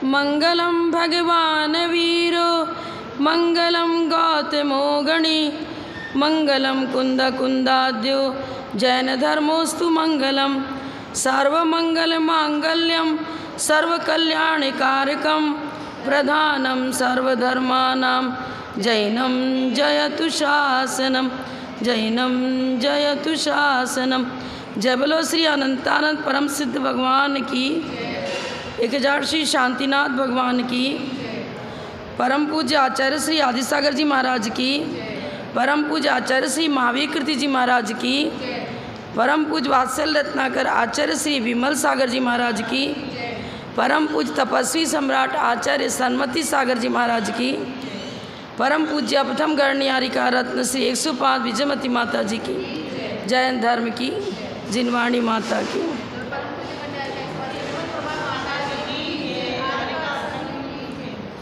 मंगलम भगवान वीरो मंगलम गौतमो गणी मंगलम कुंद कुंदाद्यो जैन धर्मोस्तु मंगलम सर्वमंगल मांगल्यम सर्वकल्याणकारकम प्रधानम सर्वधर्मानां जैनम जयतु शासनम जैनम जयतु शासनम। जय बोलो श्री अनंतानंद परम सिद्ध भगवान की, 1000 श्री शांतिनाथ भगवान की, परम पूज्य आचार्य श्री आदिसागर जी महाराज की, परम पूज्य आचार्य श्री महावीर कीर्ति जी महाराज की, परम पूज्य वात्सल्य रत्नाकर आचार्य श्री विमल सागर जी महाराज की, परम पूज्य तपस्वी सम्राट आचार्य सन्मति सागर जी महाराज की, परम पूज्य प्रथम गणनियारिका रत्न श्री 105 विजयमती माता जी की, जैन धर्म की जिनवाणी माता की।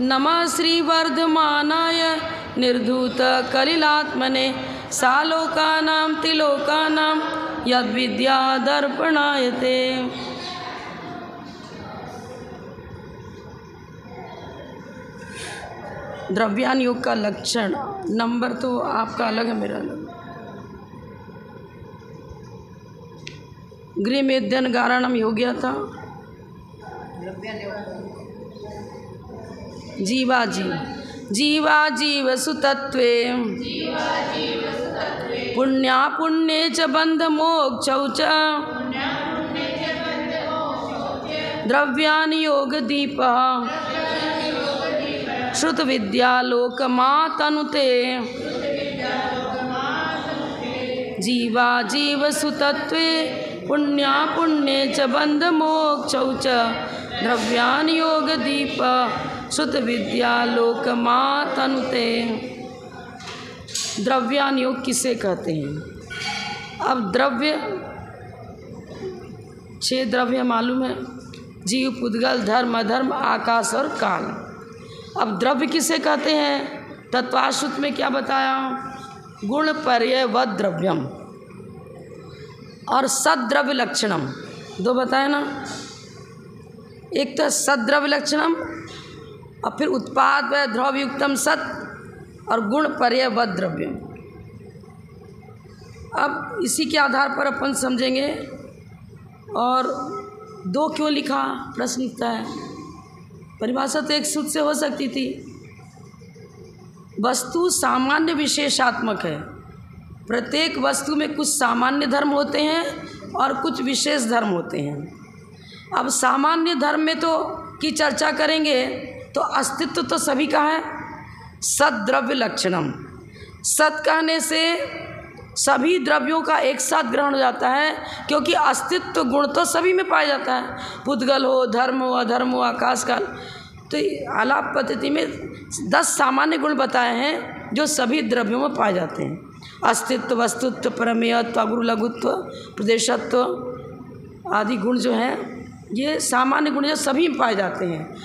नमः श्री वर्धमानाय निर्धूत कलिलात्मने सालोकानां त्रिलोकानां यद्विद्या दर्पणायते। द्रव्यान योग का लक्षण, नंबर तो आपका अलग है, मेरा अलग। गृह मेद्यन गारणम हो गया था। जीवा जीव जीवा जीव सुतत्वे पुण्या पुण्ये च बंध मोक्षौ च द्रव्यानि योग दीपः श्रुत विद्यालोक मातनुते। जीवा जीव सुतत्वे पुण्या पुण्ये च बंध मोक्षौ च द्रव्यानि योग दीप श्रुत विद्यालोक मातनुते। द्रव्यान योग किसे कहते हैं? अब द्रव्य 6 द्रव्य मालूम है, जीव, पुद्गल, धर्म, अधर्म, आकाश और काल। अब द्रव्य किसे कहते हैं? तत्वाश्रुत में क्या बताया? गुण पर्यय व द्रव्यम और सद्द्रव्य लक्षणम, 2 बताए ना। एक तो सद्द्रव्य लक्षणम और फिर उत्पाद व द्रव्युक्तम सत और गुण पर्यय व द्रव्यम। अब इसी के आधार पर अपन समझेंगे। और 2 क्यों लिखा? प्रश्न उठता है। परिभाषा तो एक सूत्र से हो सकती थी। वस्तु सामान्य विशेषात्मक है। प्रत्येक वस्तु में कुछ सामान्य धर्म होते हैं और कुछ विशेष धर्म होते हैं। अब सामान्य धर्म में तो की चर्चा करेंगे तो अस्तित्व तो सभी का है। सद्द्रव्य लक्षणम, सत कहने से सभी द्रव्यों का एक साथ ग्रहण हो जाता है, क्योंकि अस्तित्व गुण तो सभी में पाया जाता है। पुद्गल हो, धर्म हो, अधर्म हो, आकाश काल। तो आलाप पद्धति में 10 सामान्य गुण बताए हैं जो सभी द्रव्यों में पाए जाते हैं। अस्तित्व, वस्तुत्व, प्रमेयत्व, गुरु लघुत्व, प्रदेशत्व आदि गुण जो हैं ये सामान्य गुण जो सभी में पाए जाते हैं।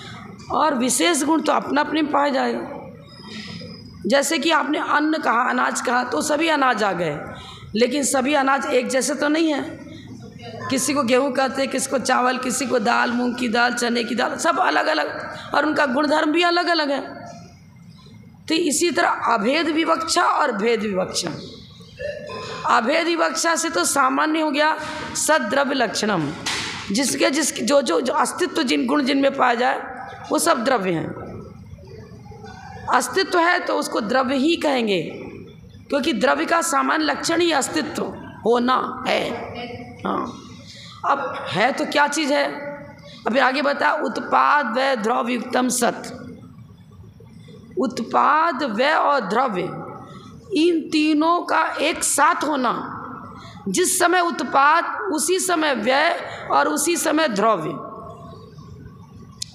और विशेष गुण तो अपना अपने में पाए जाएगा। जैसे कि आपने अन्न कहा, अनाज कहा, तो सभी अनाज आ गए, लेकिन सभी अनाज एक जैसे तो नहीं है। किसी को गेहूँ कहते हैं, किसी को चावल, किसी को दाल, मूंग की दाल, चने की दाल, सब अलग अलग, और उनका गुणधर्म भी अलग अलग है। तो इसी तरह अभेद विवक्षा और भेद विवक्षा। अभेद विवक्षा से तो सामान्य हो गया सद्द्रव्य लक्षणम, जिसके जो अस्तित्व जिन गुण जिनमें पाया जाए वो सब द्रव्य हैं। अस्तित्व है तो उसको द्रव्य ही कहेंगे, क्योंकि द्रव्य का सामान्य लक्षण ही अस्तित्व होना है। हाँ, अब है तो क्या चीज़ है? अब आगे बता, उत्पाद व द्रव्युक्तम सत। उत्पाद व और द्रव्य, इन तीनों का एक साथ होना। जिस समय उत्पाद उसी समय व्यय और उसी समय द्रव्य।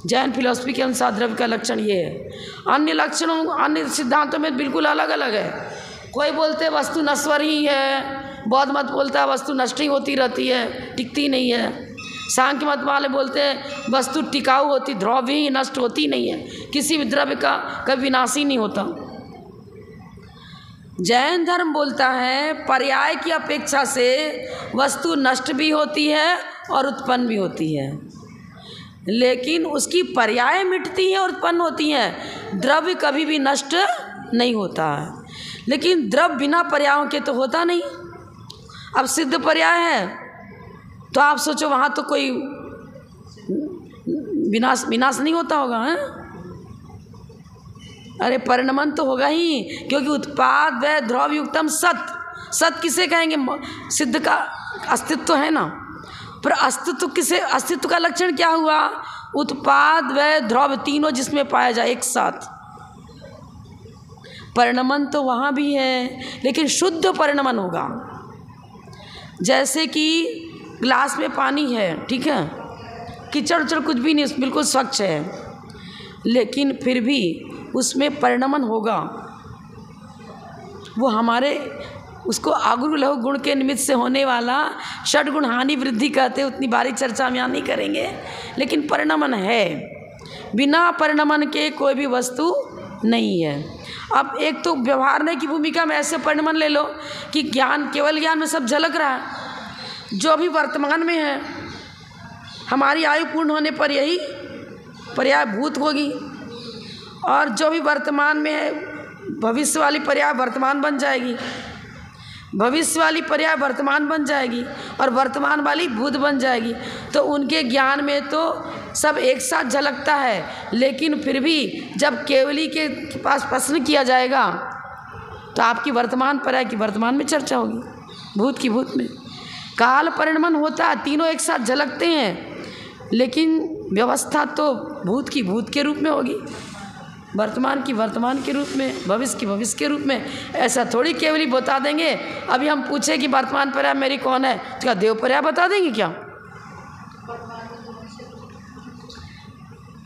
जैन फिलॉसफी के अनुसार द्रव्य का लक्षण ये है। अन्य लक्षणों, अन्य सिद्धांतों में बिल्कुल अलग अलग है। कोई बोलते हैं वस्तु नश्वर ही है, बौद्ध मत बोलता है वस्तु नष्ट ही होती रहती है, टिकती नहीं है। सांख्य मत वाले बोलते हैं वस्तु टिकाऊ होती, द्रव्य ही नष्ट होती नहीं है, किसी भी द्रव्य का कभी विनाश ही नहीं होता। जैन धर्म बोलता है पर्याय की अपेक्षा से वस्तु नष्ट भी होती है और उत्पन्न भी होती है। लेकिन उसकी पर्याय मिटती हैं और उत्पन्न होती हैं। द्रव्य कभी भी नष्ट नहीं होता है, लेकिन द्रव्य बिना पर्यायों के तो होता नहीं। अब सिद्ध पर्याय है तो आप सोचो वहाँ तो कोई विनाश नहीं होता होगा, है? अरे परिणमन तो होगा ही, क्योंकि उत्पाद व द्रव्य युक्तम सत। सत किसे कहेंगे? सिद्ध का अस्तित्व है ना। पर अस्तित्व का लक्षण क्या हुआ? उत्पाद व द्रव्य तीनों जिसमें पाया जाए एक साथ। परिणमन तो वहाँ भी है, लेकिन शुद्ध परिणमन होगा। जैसे कि ग्लास में पानी है, ठीक है, कीचड़ उचड़ कुछ भी नहीं, बिल्कुल स्वच्छ है, लेकिन फिर भी उसमें परिणमन होगा। वो हमारे उसको आगु लघु गुण के निमित्त से होने वाला षड गुण हानि वृद्धि कहते हैं। उतनी बारीक चर्चा हम यहाँ नहीं करेंगे, लेकिन परिणमन है। बिना परिणमन के कोई भी वस्तु नहीं है। अब एक तो व्यवहारने की भूमिका में ऐसे परिणमन ले लो कि ज्ञान, केवल ज्ञान में सब झलक रहा है। जो अभी वर्तमान में है, हमारी आयु पूर्ण होने पर यही पर्याय भूत होगी, और जो भी वर्तमान में है भविष्य वाली पर्याय वर्तमान बन जाएगी, भविष्य वाली पर्याय वर्तमान बन जाएगी, और वर्तमान वाली भूत बन जाएगी। तो उनके ज्ञान में तो सब एक साथ झलकता है, लेकिन फिर भी जब केवली के पास प्रश्न किया जाएगा तो आपकी वर्तमान पर्याय की वर्तमान में चर्चा होगी, भूत की भूत में। काल परिणमन होता है, तीनों एक साथ झलकते हैं, लेकिन व्यवस्था तो भूत की भूत के रूप में होगी, वर्तमान की वर्तमान के रूप में, भविष्य की भविष्य के रूप में। ऐसा थोड़ी केवली बता देंगे। अभी हम पूछे कि वर्तमान पर्याय मेरी कौन है, तो क्या देव पर्याय बता देंगे क्या?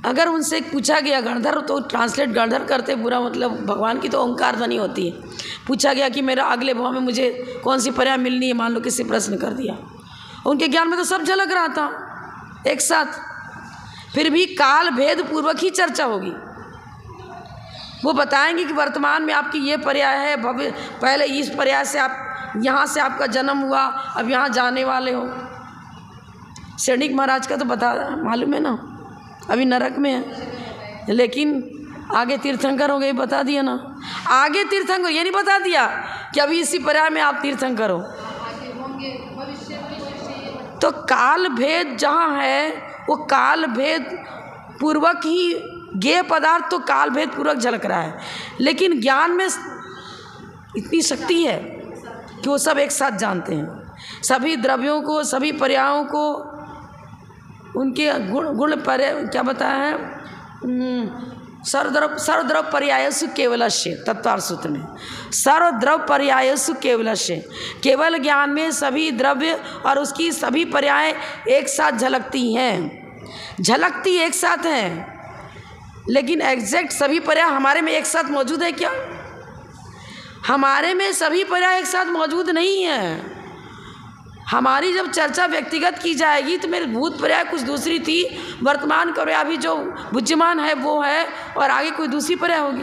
अगर उनसे पूछा गया गणधर, तो ट्रांसलेट गणधर करते पूरा, मतलब भगवान की तो ओंकार ध्वनि होती है। पूछा गया कि मेरा अगले भाव में मुझे कौन सी पर्याय मिलनी है, मान लो किसी प्रश्न कर दिया, उनके ज्ञान में तो सब झलक रहा था एक साथ। फिर भी काल भेद पूर्वक ही चर्चा होगी। वो बताएंगे कि वर्तमान में आपकी ये पर्याय है, पहले इस पर्याय से आप यहाँ से आपका जन्म हुआ, अब यहाँ जाने वाले हो। सैनिक महाराज का तो बता मालूम है ना, अभी नरक में है, लेकिन आगे तीर्थंकर हो गए, बता दिया ना। आगे तीर्थंकर, ये नहीं बता दिया कि अभी इसी पर्याय में आप तीर्थंकर हो। तो काल भेद जहाँ है, वो काल भेद पूर्वक ही ज्ञेय पदार्थ तो काल भेद पूर्वक झलक रहा है, लेकिन ज्ञान में इतनी शक्ति है कि वो सब एक साथ जानते हैं। सभी द्रव्यों को, सभी पर्यायों को, उनके गुण पर्याय क्या बताया है? सर्वद्रव पर्यायसु केवलस्य, तत्वार्थ सूत्र में सर्वद्रव पर्यायसु केवलस्य। केवल ज्ञान में सभी द्रव्य और उसकी सभी पर्याय एक साथ झलकती हैं, झलकती एक साथ हैं, लेकिन एग्जैक्ट सभी पर्याय हमारे में एक साथ मौजूद है क्या? हमारे में सभी पर्याय एक साथ मौजूद नहीं है। हमारी जब चर्चा व्यक्तिगत की जाएगी तो मेरे भूत पर्याय कुछ दूसरी थी, वर्तमान पर्याय अभी जो बुद्धिमान है वो है, और आगे कोई दूसरी पर्याय होगी।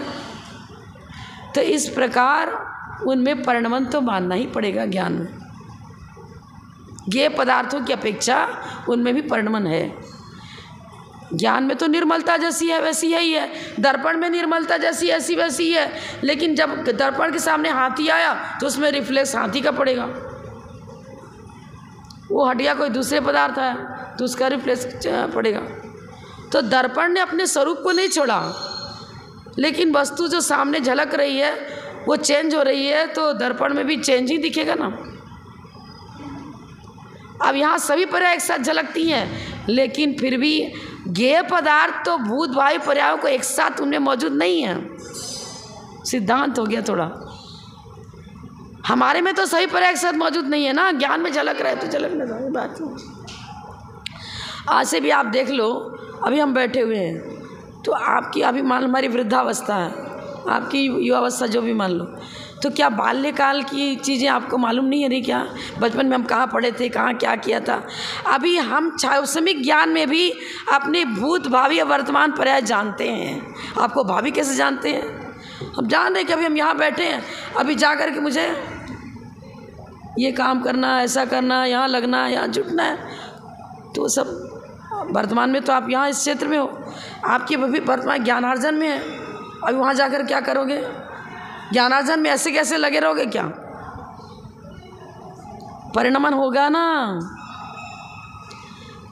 तो इस प्रकार उनमें परिणमन तो मानना ही पड़ेगा। ज्ञान में ज्ञेय पदार्थों की अपेक्षा उनमें भी परिणमन है। ज्ञान में तो निर्मलता जैसी है वैसी ही है, दर्पण में निर्मलता जैसी ऐसी वैसी है, लेकिन जब दर्पण के सामने हाथी आया तो उसमें रिफ्लेक्स हाथी का पड़ेगा। वो हटिया कोई दूसरे पदार्थ है तो उसका रिफ्लेक्स पड़ेगा। तो दर्पण ने अपने स्वरूप को नहीं छोड़ा, लेकिन वस्तु जो सामने झलक रही है वो चेंज हो रही है, तो दर्पण में भी चेंज ही दिखेगा ना। अब यहाँ सभी पर्याय एक साथ झलकती हैं, लेकिन फिर भी ज्ञेय पदार्थ तो भूत वायु पर्यायों को एक साथ उनमें मौजूद नहीं है। सिद्धांत हो गया थोड़ा। हमारे में तो सही पर्याय एक साथ मौजूद नहीं है ना, ज्ञान में झलक रहा है तो झलकने दो, बात नहीं। आज से भी आप देख लो, अभी हम बैठे हुए हैं तो आपकी अभी मान लो हमारी वृद्धावस्था है, आपकी युवावस्था जो भी मान लो, तो क्या बाल्यकाल की चीज़ें आपको मालूम नहीं है? नहीं क्या बचपन में हम कहाँ पढ़े थे, कहाँ क्या किया था? अभी हम छायोसमिक ज्ञान में भी अपने भूत भावी और वर्तमान पर्याय जानते हैं। आपको भावी कैसे जानते हैं? हम जान रहे हैं कि अभी हम यहाँ बैठे हैं, अभी जा कर के मुझे ये काम करना, ऐसा करना, यहाँ लगना, यहाँ जुटना है, तो सब वर्तमान में तो आप यहाँ इस क्षेत्र में हो, आपकी अभी वर्तमान ज्ञानार्जन में है, अभी वहाँ जाकर क्या करोगे? ज्ञानार्जन में ऐसे कैसे लगे रहोगे? क्या परिणमन होगा ना?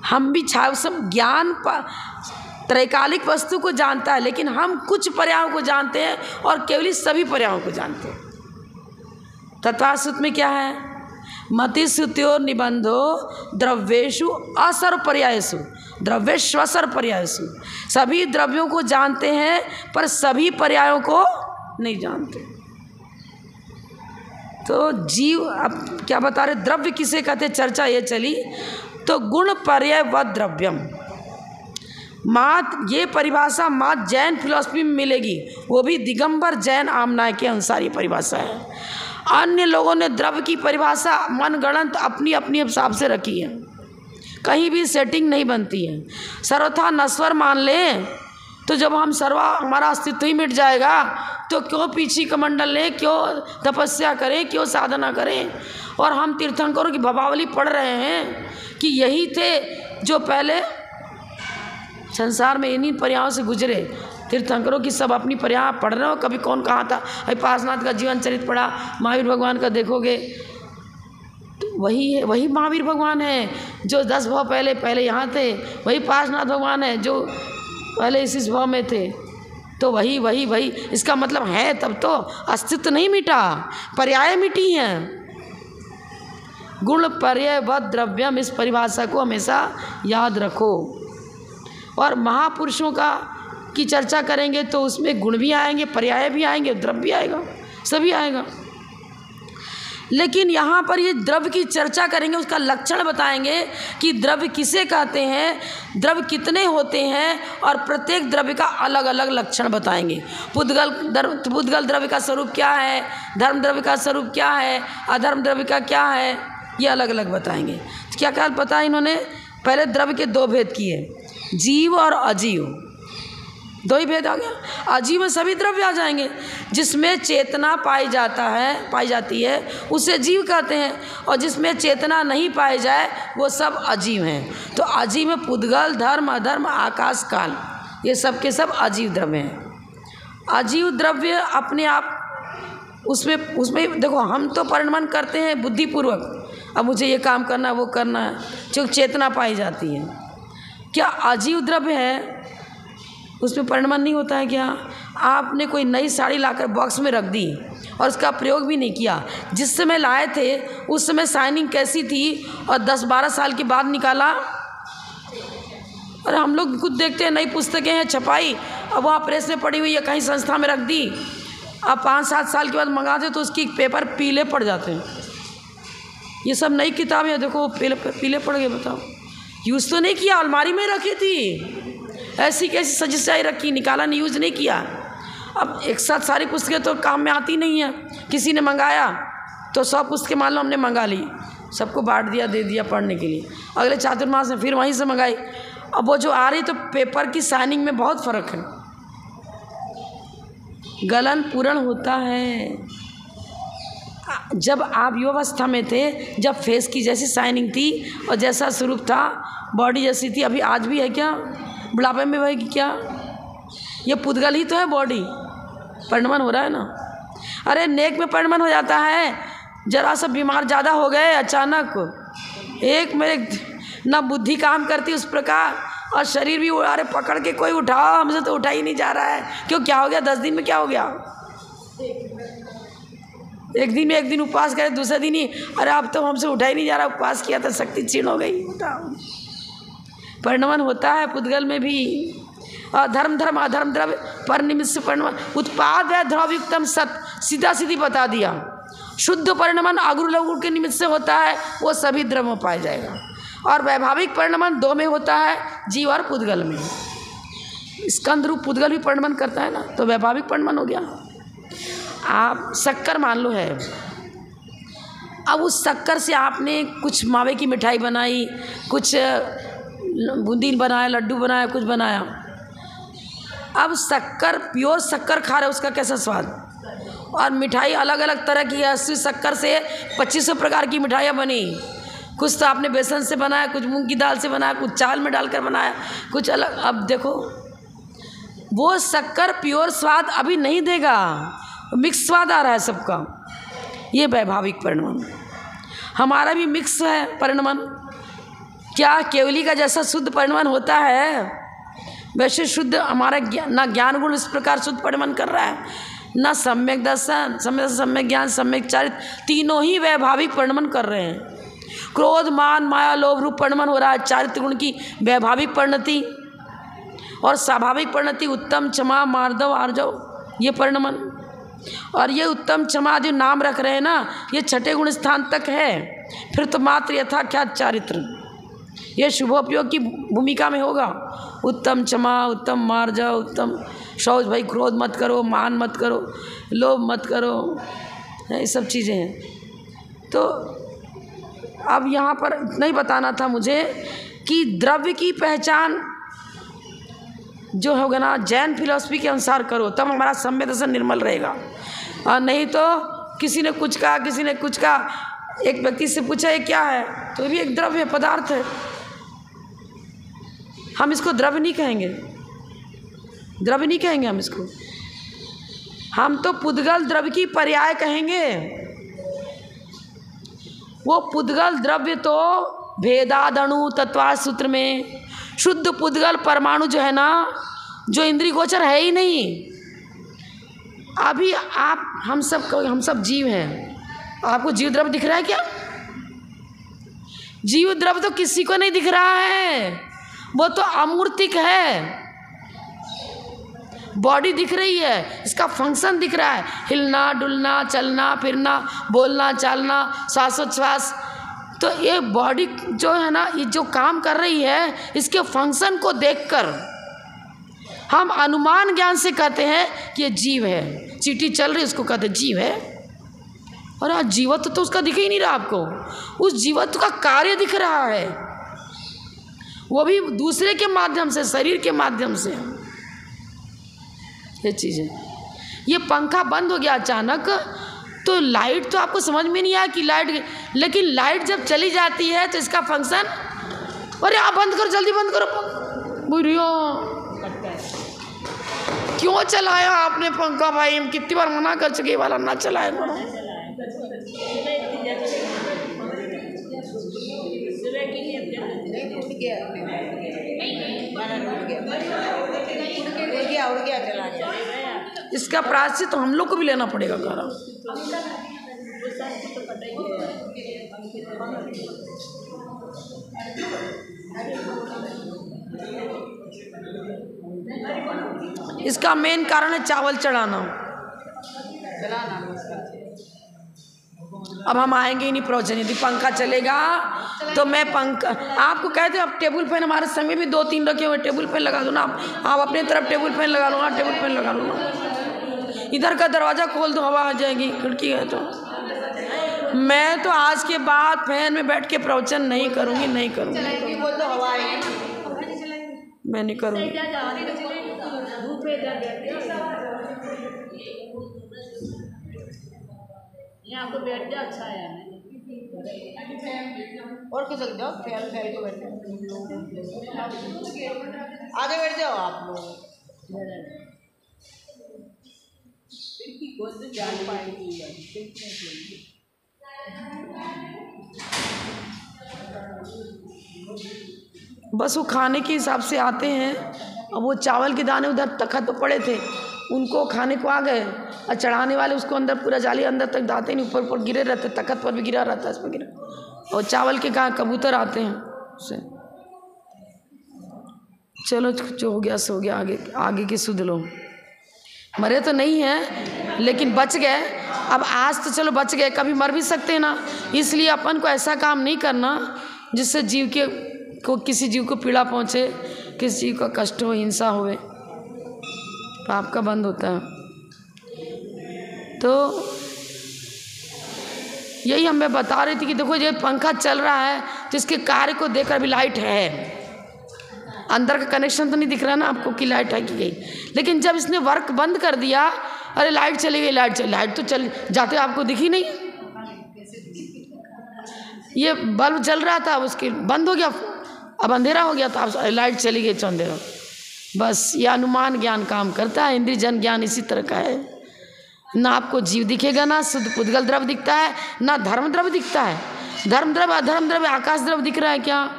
हम भी सब ज्ञान त्रैकालिक वस्तु को जानता है, लेकिन हम कुछ पर्यायों को जानते हैं और केवल सभी पर्यायों को जानते हैं। तत्वासुत में क्या है? मतिश्रुत्यो निबंधो द्रव्येषु असर्व पर्यायसु द्रव्येष्वसर्व पर्यायसु। सभी द्रव्यों को जानते हैं पर सभी पर्यायों को नहीं जानते। तो जीव, अब क्या बता रहे? द्रव्य किसे कहते? चर्चा ये चली तो गुण पर्याय व द्रव्यम। मात ये परिभाषा मात जैन फिलॉसफी में मिलेगी, वो भी दिगंबर जैन आमनाय के अनुसार ये परिभाषा है। अन्य लोगों ने द्रव्य की परिभाषा मनगढ़ंत अपनी अपनी हिसाब से रखी है, कहीं भी सेटिंग नहीं बनती है। सर्वथा नश्वर मान ले तो जब हम हमारा अस्तित्व ही मिट जाएगा तो क्यों पीछे कमंडल लें, क्यों तपस्या करें, क्यों साधना करें? और हम तीर्थंकरों की भवावली पढ़ रहे हैं कि यही थे जो पहले संसार में इन्हीं पर्यायों से गुजरे। तीर्थंकरों की सब अपनी पर्याय पढ़ रहे हो, कभी कौन कहाँ था? अभी पार्श्वनाथ का जीवन चरित्र पढ़ा, महावीर भगवान का देखोगे तो वही है, वही महावीर भगवान है जो 10 भाव पहले यहाँ थे। वही पार्श्वनाथ भगवान है जो पहले इस भाव में थे। तो वही इसका मतलब है तब तो अस्तित्व नहीं मिटा, पर्याय मिटी हैं। गुण पर्याय व द्रव्यम, इस परिभाषा को हमेशा याद रखो। और महापुरुषों की चर्चा करेंगे तो उसमें गुण भी आएंगे, पर्याय भी आएंगे, द्रव्य भी आएगा, सभी आएगा। लेकिन यहाँ पर ये द्रव्य की चर्चा करेंगे, उसका लक्षण बताएंगे कि द्रव्य किसे कहते हैं, द्रव्य कितने होते हैं, और प्रत्येक द्रव्य का अलग अलग लक्षण बताएंगे। पुद्गल द्रव्य का स्वरूप क्या है, धर्म द्रव्य का स्वरूप क्या है, अधर्म द्रव्य का क्या है, ये अलग अलग बताएंगे। तो क्या क्या पता है इन्होंने? पहले द्रव्य के 2 भेद किए, जीव और अजीव। 2 ही भेद आ गया। अजीव में सभी द्रव्य आ जाएंगे, जिसमें चेतना पाई जाती है उसे जीव कहते हैं, और जिसमें चेतना नहीं पाई जाए वो सब अजीव हैं। तो अजीव में पुद्गल, धर्म, अधर्म, आकाश, काल, ये सब के सब अजीव द्रव्य हैं। अजीव द्रव्य अपने आप उसमें देखो, हम तो परिणमन करते हैं बुद्धिपूर्वक, अब मुझे ये काम करना है, वो करना है, जो चेतना पाई जाती है। क्या अजीव द्रव्य है उसमें परिणमन नहीं होता है? क्या आपने कोई नई साड़ी लाकर बॉक्स में रख दी और उसका प्रयोग भी नहीं किया, जिस समय लाए थे उस समय शाइनिंग कैसी थी, और 10-12 साल के बाद निकाला? और हम लोग खुद देखते हैं, नई पुस्तकें हैं छपाई, अब वहाँ प्रेस में पड़ी हुई है, कहीं संस्था में रख दी, अब 5-7 साल के बाद मंगाते तो उसकी पेपर पीले पड़ जाते हैं। ये सब नई किताबें हैं, देखो पीले पड़ गए। बताओ, यूज़ तो नहीं किया, अलमारी में रखी थी, ऐसी कैसी सजी सजाई रखी, निकाला नहीं, यूज़ नहीं किया। अब एक साथ सारी पुस्तकें तो काम में आती नहीं है। किसी ने मंगाया तो 100 पुस्तकें मान लो हमने मंगा ली, सबको बांट दिया, दे दिया पढ़ने के लिए। अगले चातुर्मास में फिर वहीं से मंगाई, अब वो जो आ रही तो पेपर की शाइनिंग में बहुत फ़र्क है, गलन पूर्ण होता है। जब आप युवावस्था में थे, जब फेस की जैसी शाइनिंग थी और जैसा स्वरूप था, बॉडी जैसी थी, अभी आज भी है क्या? बुढ़ापे में वही क्या? ये पुद्गल ही तो है, बॉडी परिणमन हो रहा है ना। अरे नेक में परिणमन हो जाता है, जरा सा बीमार ज़्यादा हो गए अचानक, एक मेरे ना बुद्धि काम करती उस प्रकार, और शरीर भी अरे पकड़ के कोई उठाओ, हमसे तो उठा ही नहीं जा रहा है। क्यों, क्या हो गया? 10 दिन में क्या हो गया? एक दिन में, एक दिन उपवास करे, दूसरे दिन ही अरे अब तो हमसे उठा ही नहीं जा रहा, उपवास किया था, शक्ति क्षीण हो गई। परिणमन होता है पुद्गल में भी। धर्म अधर्म द्रव्य पर निमित्त से परिणमन, उत्पाद है द्रव्युक्तम सत, सीधा सीधी बता दिया। शुद्ध परिणमन अगुरु लघु के निमित्त से होता है, वो सभी द्रव्य में पाया जाएगा। और वैभाविक परिणमन 2 में होता है, जीव और पुद्गल में। स्कंद रूप पुद्गल भी परिणमन करता है ना, तो वैभाविक परिणमन हो गया। आप शक्कर मान लो है, अब उस शक्कर से आपने कुछ मावे की मिठाई बनाई, कुछ बूंदी बनाया, लड्डू बनाया, कुछ बनाया। अब शक्कर, प्योर शक्कर खा रहे, उसका कैसा स्वाद, और मिठाई अलग अलग तरह की है। 80 शक्कर से 2500 प्रकार की मिठाइयाँ बनी, कुछ तो आपने बेसन से बनाया, कुछ मूंग की दाल से बनाया, कुछ चावल में डालकर बनाया, कुछ अलग। अब देखो वो शक्कर प्योर स्वाद अभी नहीं देगा, मिक्स स्वाद आ रहा है सबका। ये वैभाविक परिणमन, हमारा भी मिक्स है परिणमन। क्या केवली का जैसा शुद्ध परिणमन होता है वैसे शुद्ध हमारा ना ज्ञान गुण इस प्रकार शुद्ध परिणमन कर रहा है, ना सम्यक दर्शन, सम्यक ज्ञान, सम्यक चारित्र, तीनों ही वैभाविक परिणमन कर रहे हैं। क्रोध मान माया लोभ रूप परिणमन हो रहा है, चारित्र गुण की वैभाविक परिणति, और स्वाभाविक परिणति उत्तम क्षमा मार्दव आर्जव, ये परिणमन। और ये उत्तम क्षमा जो नाम रख रहे हैं ना, ये छठे गुण स्थान तक है, फिर तो मात्र यथाख्यात चारित्र ये शुभोपयोग की भूमिका में होगा। उत्तम क्षमा, उत्तम मार्जव, उत्तम शौच, भाई क्रोध मत करो, मान मत करो, लोभ मत करो, ये सब चीज़ें हैं। तो अब यहाँ पर इतना ही बताना था मुझे कि द्रव्य की पहचान जो होगा ना जैन फिलॉसफी के अनुसार करो, तब हमारा सम्यक दर्शन निर्मल रहेगा। और नहीं तो किसी ने कुछ कहा, किसी ने कुछ कहा, एक व्यक्ति से पूछा ये क्या है, तो ये भी एक द्रव्य है, पदार्थ है, हम इसको द्रव्य नहीं कहेंगे, द्रव्य नहीं कहेंगे हम इसको, हम तो पुद्गल द्रव्य की पर्याय कहेंगे। वो पुद्गल द्रव्य तो भेदादणु तत्वार्थ सूत्र में शुद्ध पुद्गल परमाणु जो है ना, जो इंद्रिय गोचर है ही नहीं। अभी आप हम सब जीव हैं, आपको जीव द्रव्य दिख रहा है क्या? जीव द्रव्य तो किसी को नहीं दिख रहा है, वो तो अमूर्तिक है। बॉडी दिख रही है, इसका फंक्शन दिख रहा है, हिलना डुलना, चलना फिरना, बोलना चालना, श्वासोच्छ्वास। तो ये बॉडी जो है ना, ये जो काम कर रही है, इसके फंक्शन को देखकर हम अनुमान ज्ञान से कहते हैं कि ये जीव है। चींटी चल रही है, उसको कहते जीव है। और आज जीवत्व तो उसका दिख ही नहीं रहा आपको, उस जीवत्व का कार्य दिख रहा है, वो भी दूसरे के माध्यम से, शरीर के माध्यम से। ये चीज़ें, ये पंखा बंद हो गया अचानक, तो लाइट तो आपको समझ में नहीं आया कि लाइट, लेकिन लाइट जब चली जाती है तो इसका फंक्शन, अरे आप बंद करो, जल्दी बंद करो। बुढ़िया क्यों चलाया आपने पंखा भाई? हम कितनी बार मना कर चुके, वाला ना चलाए करो। इसका प्रायश्चित तो हम लोग को भी लेना पड़ेगा करा। इसका मेन कारण है चावल चढ़ाना। अब हम आएंगे ही नहीं प्रवचन, यदि पंखा चलेगा तो मैं पंखा आपको कहते हैं। अब टेबल फैन हमारे संग भी 2-3 रखे हुए, टेबल फैन लगा दो ना आप अपने तरफ टेबल फैन लगा लो ना, टेबल फैन लगा लो ना। इधर का दरवाज़ा खोल दो, हवा आ जाएगी, खिड़की है तो। मैं तो आज के बाद फैन में बैठ के प्रवचन नहीं करूँगी, नहीं करूँगी, मैं नहीं करूँगी। यहाँ पे बैठ जाओ, अच्छा है। और क्या सकते जाओ, फैल के बैठे, आगे बैठ जाओ आप लोग। बस वो खाने के हिसाब से आते हैं। अब वो चावल के दाने उधर तखत पर पड़े थे, उनको खाने को आ गए, और चढ़ाने वाले उसको अंदर पूरा जाली अंदर तक दाते नहीं, ऊपर ऊपर गिरे रहते, तखत पर भी गिरा रहता है, इस पर गिरा। और चावल के कहाँ कबूतर आते हैं उससे। चलो जो हो गया सो हो गया, आगे की सुध लो। मरे तो नहीं हैं लेकिन बच गए। अब आज तो चलो बच गए, कभी मर भी सकते हैं ना, इसलिए अपन को ऐसा काम नहीं करना जिससे जीव के को किसी जीव को पीड़ा पहुँचे, किसी जीव का कष्ट हो, हिंसा होवे, पाप का बंद होता है। तो यही मैं बता रही थी कि देखो ये पंखा चल रहा है तो इसके कार्य को देखकर भी लाइट है, अंदर का कनेक्शन तो नहीं दिख रहा ना आपको कि लाइट है कि गई। लेकिन जब इसने वर्क बंद कर दिया, अरे लाइट चली गई, लाइट तो चल जाते आपको दिखी नहीं। ये बल्ब जल रहा था, उसकी बंद हो गया, अब अंधेरा हो गया, तो अब लाइट चली गई तो अंधेरा। बस ये अनुमान ज्ञान काम करता है। इंद्रिय जन ज्ञान इसी तरह का है। ना आपको जीव दिखेगा, ना शुद्ध पुद्गल द्रव्य दिखता है, ना धर्म द्रव्य दिखता है। धर्म द्रव्य, अधर्म द्रव्य, आकाश द्रव्य दिख रहा है क्या?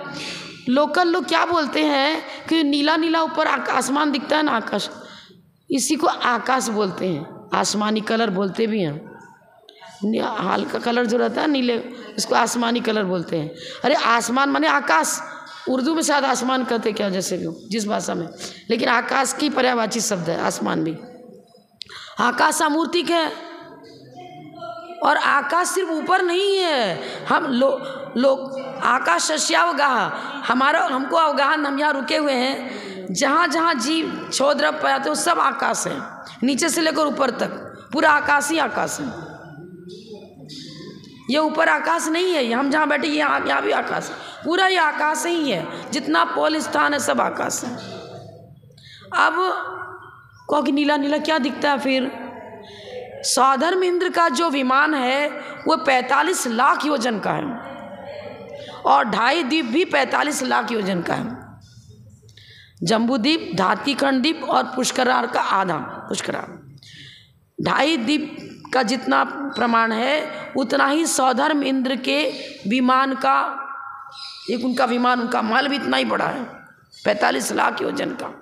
लोकल लोग क्या बोलते हैं कि नीला नीला ऊपर आसमान दिखता है ना, आकाश, इसी को आकाश बोलते हैं। आसमानी कलर बोलते भी हैं, हल्का कलर जो रहता है नीले, उसको आसमानी कलर बोलते हैं। अरे आसमान माने आकाश, उर्दू में शायद आसमान कहते क्या, जैसे भी जिस भाषा में, लेकिन आकाश की पर्यायवाची शब्द है आसमान भी। आकाश अमूर्तिक है, और आकाश सिर्फ ऊपर नहीं है। हम लोग आकाश शस्यावगाह, हमारा हमको अवगाहन, हम यहाँ रुके हुए हैं, जहाँ जहाँ जीव क्षोद्रव्य पाते हैं वो सब आकाश है, नीचे से लेकर ऊपर तक पूरा आकाश ही आकाश है। ये ऊपर आकाश नहीं है, हम जहाँ बैठे यहाँ भी आकाश है, पूरा ये आकाश ही है। जितना पोल स्थान है सब आकाश है। अब कहो कि नीला नीला क्या दिखता है? फिर सौधर्म इंद्र का जो विमान है वो 45 लाख योजन का है, और 2.5 द्वीप भी 45 लाख योजन का है। जम्बू द्वीप, धातीखंड द्वीप और पुष्करार का आधा पुष्करार, 2.5 द्वीप का जितना प्रमाण है उतना ही सौधर्म इंद्र के विमान का, एक उनका विमान, उनका महल भी इतना ही बड़ा है, 45 लाख योजन का।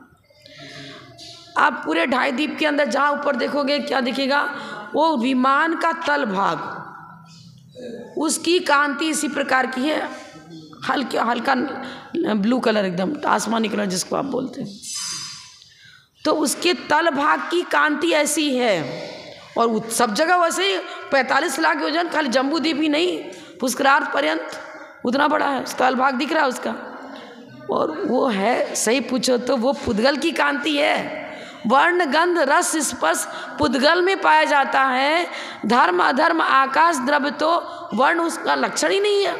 आप पूरे 2.5 द्वीप के अंदर जहाँ ऊपर देखोगे क्या दिखेगा? वो विमान का तल भाग, उसकी कांति इसी प्रकार की है, हल्का ब्लू कलर, एकदम आसमानी कलर जिसको आप बोलते हैं। तो उसके तल भाग की कांति ऐसी है, और सब जगह वैसे ही 45 लाख योजन, खाली जम्बू द्वीप ही नहीं, पुष्करार पर्यंत उतना बड़ा है, तल भाग दिख रहा है उसका। और वो है, सही पूछो तो वो पुद्गल की कांति है। वर्ण गंध रस स्पर्श पुद्गल में पाया जाता है। धर्म अधर्म आकाश द्रव्य तो वर्ण उसका लक्षण ही नहीं है,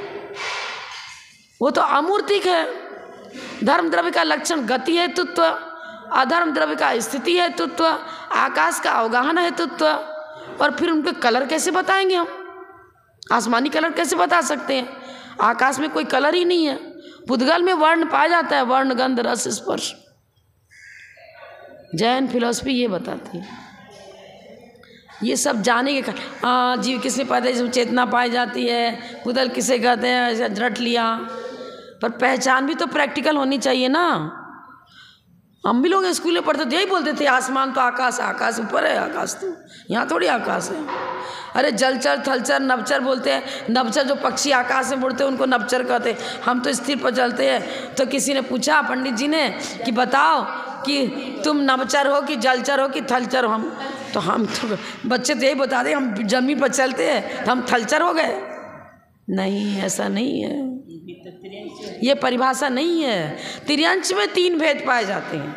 वो तो अमूर्तिक है। धर्म द्रव्य का लक्षण गति है हेतुत्व, अधर्म द्रव्य का स्थिति है हेतुत्व, आकाश का अवगाहन है हेतुत्व। और फिर उनके कलर कैसे बताएंगे हम? आसमानी कलर कैसे बता सकते हैं? आकाश में कोई कलर ही नहीं है। पुद्गल में वर्ण पाया जाता है, वर्ण गंध रस स्पर्श। जैन फिलॉसफी ये बताती है। ये सब जाने के जीव किसमें पाते हैं, चेतना पाई जाती है, पुद्गल किसे कहते हैं, ऐसे रट लिया। पर पहचान भी तो प्रैक्टिकल होनी चाहिए ना। हम भी लोग स्कूल में पढ़ते थे, यही बोलते थे आसमान तो आकाश, आकाश ऊपर है, आकाश तो यहाँ थोड़ी आकाश है। अरे जलचर थलचर नवचर बोलते हैं, नवचर जो पक्षी आकाश में उड़ते हैं उनको नवचर कहते हैं। हम तो स्थिर पर चलते हैं। तो किसी ने पूछा पंडित जी ने कि बताओ कि तुम नवचर हो कि जलचर हो कि थलचर हो? हम तो बच्चे तो यही बता दें, हम जमीन पर चलते हैं तो हम थलचर हो गए। नहीं, ऐसा नहीं है, ये परिभाषा नहीं है। तिर्यंश में 3 भेद पाए जाते हैं।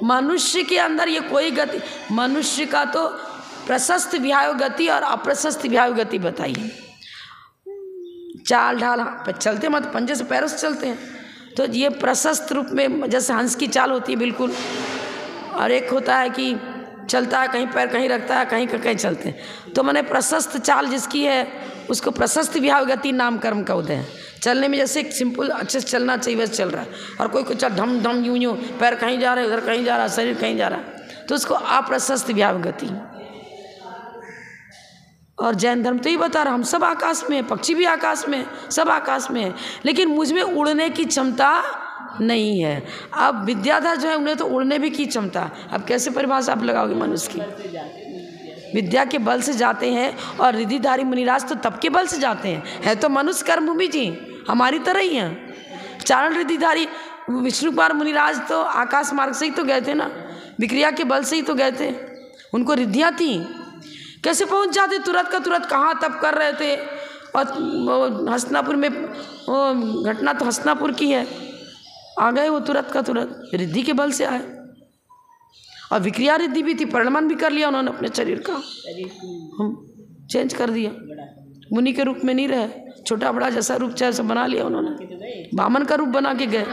मनुष्य के अंदर ये कोई गति, मनुष्य का तो प्रशस्त विहाय गति और अप्रशस्त विहाय गति बताइए। चाल ढाल चलते मत, पंजे से पैरों से चलते हैं। तो ये प्रशस्त रूप में जैसे हंस की चाल होती है बिल्कुल, और एक होता है कि चलता है कहीं पैर कहीं रखता है, कहीं कहीं चलते हैं। तो मैंने प्रशस्त चाल जिसकी है उसको प्रशस्त विहाय गति नाम कर्म का उदय है। चलने में जैसे सिंपल अच्छे से चलना चाहिए वैसे चल रहा है, और कोई कुछ ढम ढम यूं यूं पैर कहीं जा रहा है, उधर कहीं जा रहा है, शरीर कहीं जा रहा है, तो उसको अप्रशस्त विहाय गति। और जैन धर्म तो ही बता रहा, हम सब आकाश में, पक्षी भी आकाश में, सब आकाश में है, लेकिन मुझ में उड़ने की क्षमता नहीं है। अब विद्याधर जो है उन्हें तो उड़ने भी की क्षमता। अब कैसे परिभाषा आप लगाओगे मनुष्य की? विद्या के बल से जाते हैं, और रिद्धिधारी मुनिराज तो तप के बल से जाते हैं। है तो मनुष्य कर्मभूमि जी, हमारी तरह ही हैं। चारण रिद्धिधारी विष्णु कुमार मुनिराज तो आकाश मार्ग से ही तो गए थे ना, विक्रिया के बल से ही तो गए थे, उनको रिद्धियाँ थी। कैसे पहुंच जाते तुरंत का तुरंत? कहाँ तप कर रहे थे, और हस्तिनापुर में वो घटना तो हस्तिनापुर की है, आ गए वो तुरंत का तुरंत, रिद्धि के बल से आए। और विक्रिया रिद्धि भी थी, परिणमन भी कर लिया उन्होंने अपने शरीर का, हम चेंज कर दिया, मुनि के रूप में नहीं रहे, छोटा बड़ा जैसा रूप चाहे सब बना लिया उन्होंने, वामन का रूप बना के गए।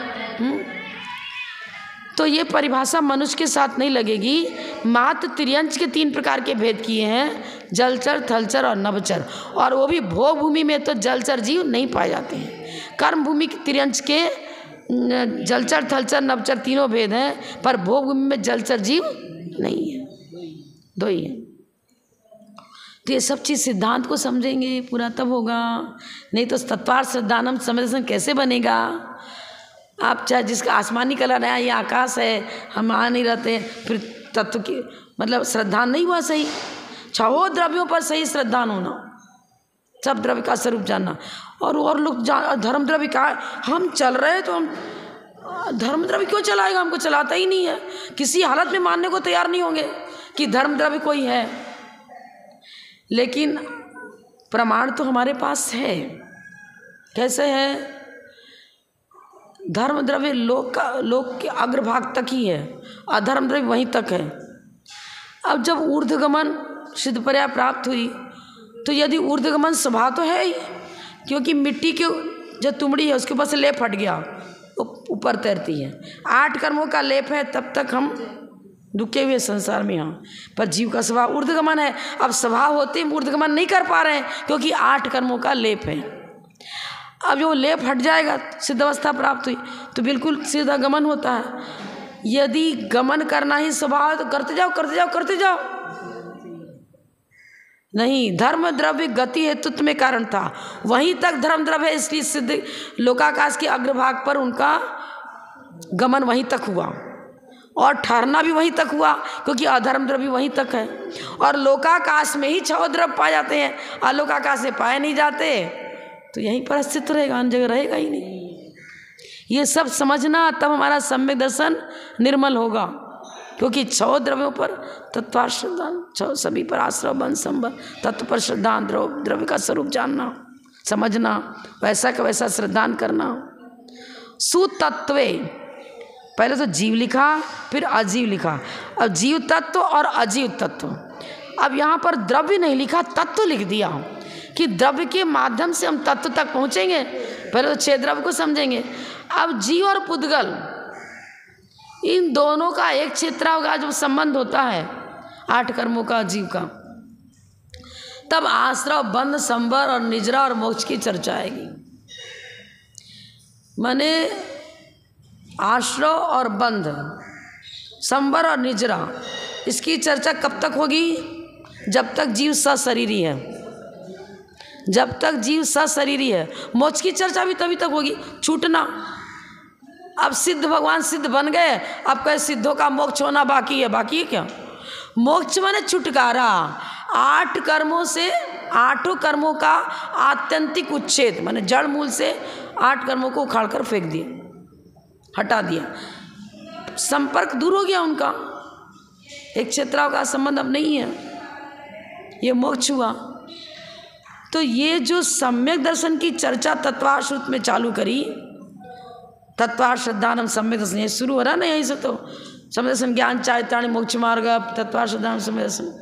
तो ये परिभाषा मनुष्य के साथ नहीं लगेगी। मात्र त्रियंच के 3 प्रकार के भेद किए हैं, जलचर, थलचर और नभचर, और वो भी भोग भूमि में तो जलचर जीव नहीं पाए जाते हैं। कर्म भूमि के त्रियंच के जलचर, थलचर, नभचर तीनों भेद हैं, पर भोग भूमि में जलचर जीव नहीं है, 2 ही है। तो ये सब चीज़ सिद्धांत को समझेंगे पूरा तब होगा, नहीं तो तत्वार्थ श्रद्धानम समय दर्शन कैसे बनेगा। आप चाहे जिसका आसमानी कलर है, ये आकाश है, हम आ नहीं रहते, फिर तत्व की मतलब श्रद्धान नहीं हुआ सही। 6 द्रव्यों पर सही श्रद्धान होना, सब द्रव्य का स्वरूप जानना। और लोग धर्म द्रव्य का हम चल रहे, तो हम धर्म द्रव्य क्यों चलाएगा, हमको चलाता ही नहीं है, किसी हालत में मानने को तैयार नहीं होंगे कि धर्म द्रव्य कोई है। लेकिन प्रमाण तो हमारे पास है। कैसे है? धर्म द्रव्य लोक के अग्रभाग तक ही है, अधर्म द्रव्य वहीं तक है। अब जब ऊर्ध्वगमन सिद्ध पर्याय प्राप्त हुई, तो यदि ऊर्ध्वगमन स्वभाव तो है ही, क्योंकि मिट्टी के जो तुमड़ी है उसके ऊपर से लेप हट गया, वो ऊपर तैरती है। 8 कर्मों का लेप है, तब तक हम रुके हुए संसार में यहाँ, पर जीव का स्वभाव ऊर्ध्वगमन है। अब स्वभाव होते हम ऊर्ध्वगमन नहीं कर पा रहे हैं, क्योंकि 8 कर्मों का लेप है। अब जो लेप हट जाएगा, सिद्ध अवस्था प्राप्त हुई, तो बिल्कुल सीधा गमन होता है। यदि गमन करना ही स्वभाव है, तो करते जाओ करते जाओ करते जाओ। नहीं, धर्म द्रव्य गति हेतुत्व में कारण था, वहीं तक धर्म द्रव्य है, इसलिए सिद्ध लोकाकाश के अग्रभाग पर उनका गमन वहीं तक हुआ, और ठहरना भी वहीं तक हुआ, क्योंकि अधर्म द्रव्य वहीं तक है। और लोकाकाश में ही 6 द्रव्य पाए जाते हैं, अलोकाकाश में पाए नहीं जाते, तो यहीं पर अस्तित्व रहेगा, अन्य जगह रहेगा ही नहीं। ये सब समझना, तब हमारा सम्यक दर्शन निर्मल होगा। क्योंकि 6 द्रव्यों पर तत्वार्थ श्रद्धान, 6 सभी पर आश्रय बंध संबंध, तत्व पर श्रद्धान, द्रव्य का स्वरूप जानना, समझना, वैसा का वैसा श्रद्धान करना। सुतत्वे, पहले तो जीव लिखा, फिर अजीव लिखा। अब जीव तत्व और अजीव तत्व। अब यहाँ पर द्रव्य नहीं लिखा, तत्व लिख दिया कि द्रव्य के माध्यम से हम तत्व तक पहुँचेंगे। पहले तो 6 द्रव्य को समझेंगे। अब जीव और पुद्गल, इन दोनों का एक क्षेत्र का जो संबंध होता है 8 कर्मों का जीव का, तब आश्रय बंध संबर और निजरा और मोक्ष की चर्चा आएगी। माने आश्रय और बंध, संबर और निजरा, इसकी चर्चा कब तक होगी? जब तक जीव सशरीरी है, जब तक जीव सशरीरी है। मोक्ष की चर्चा भी तभी तक होगी, छूटना। अब सिद्ध भगवान सिद्ध बन गए, अब कहे सिद्धों का मोक्ष होना बाकी है। बाकी है क्या? मोक्ष माने छुटकारा। 8 कर्मों से, 8 कर्मों का आत्यंतिक उच्छेद, माने जड़ मूल से 8 कर्मों को उखाड़ कर फेंक दिया, हटा दिया, संपर्क दूर हो गया उनका, एक क्षेत्र का संबंध अब नहीं है, ये मोक्ष हुआ। तो ये जो सम्यक दर्शन की चर्चा तत्वार्थ श्रुत में चालू करी, तत्वार्थ श्रद्धानम सम्यक दर्शन, ये शुरू हो रहा ना यहीं से। तो सम्यक दर्शन ज्ञान चारित्राणि मोक्ष मार्ग, तत्वार्थ श्रद्धानम सम्यक दर्शन।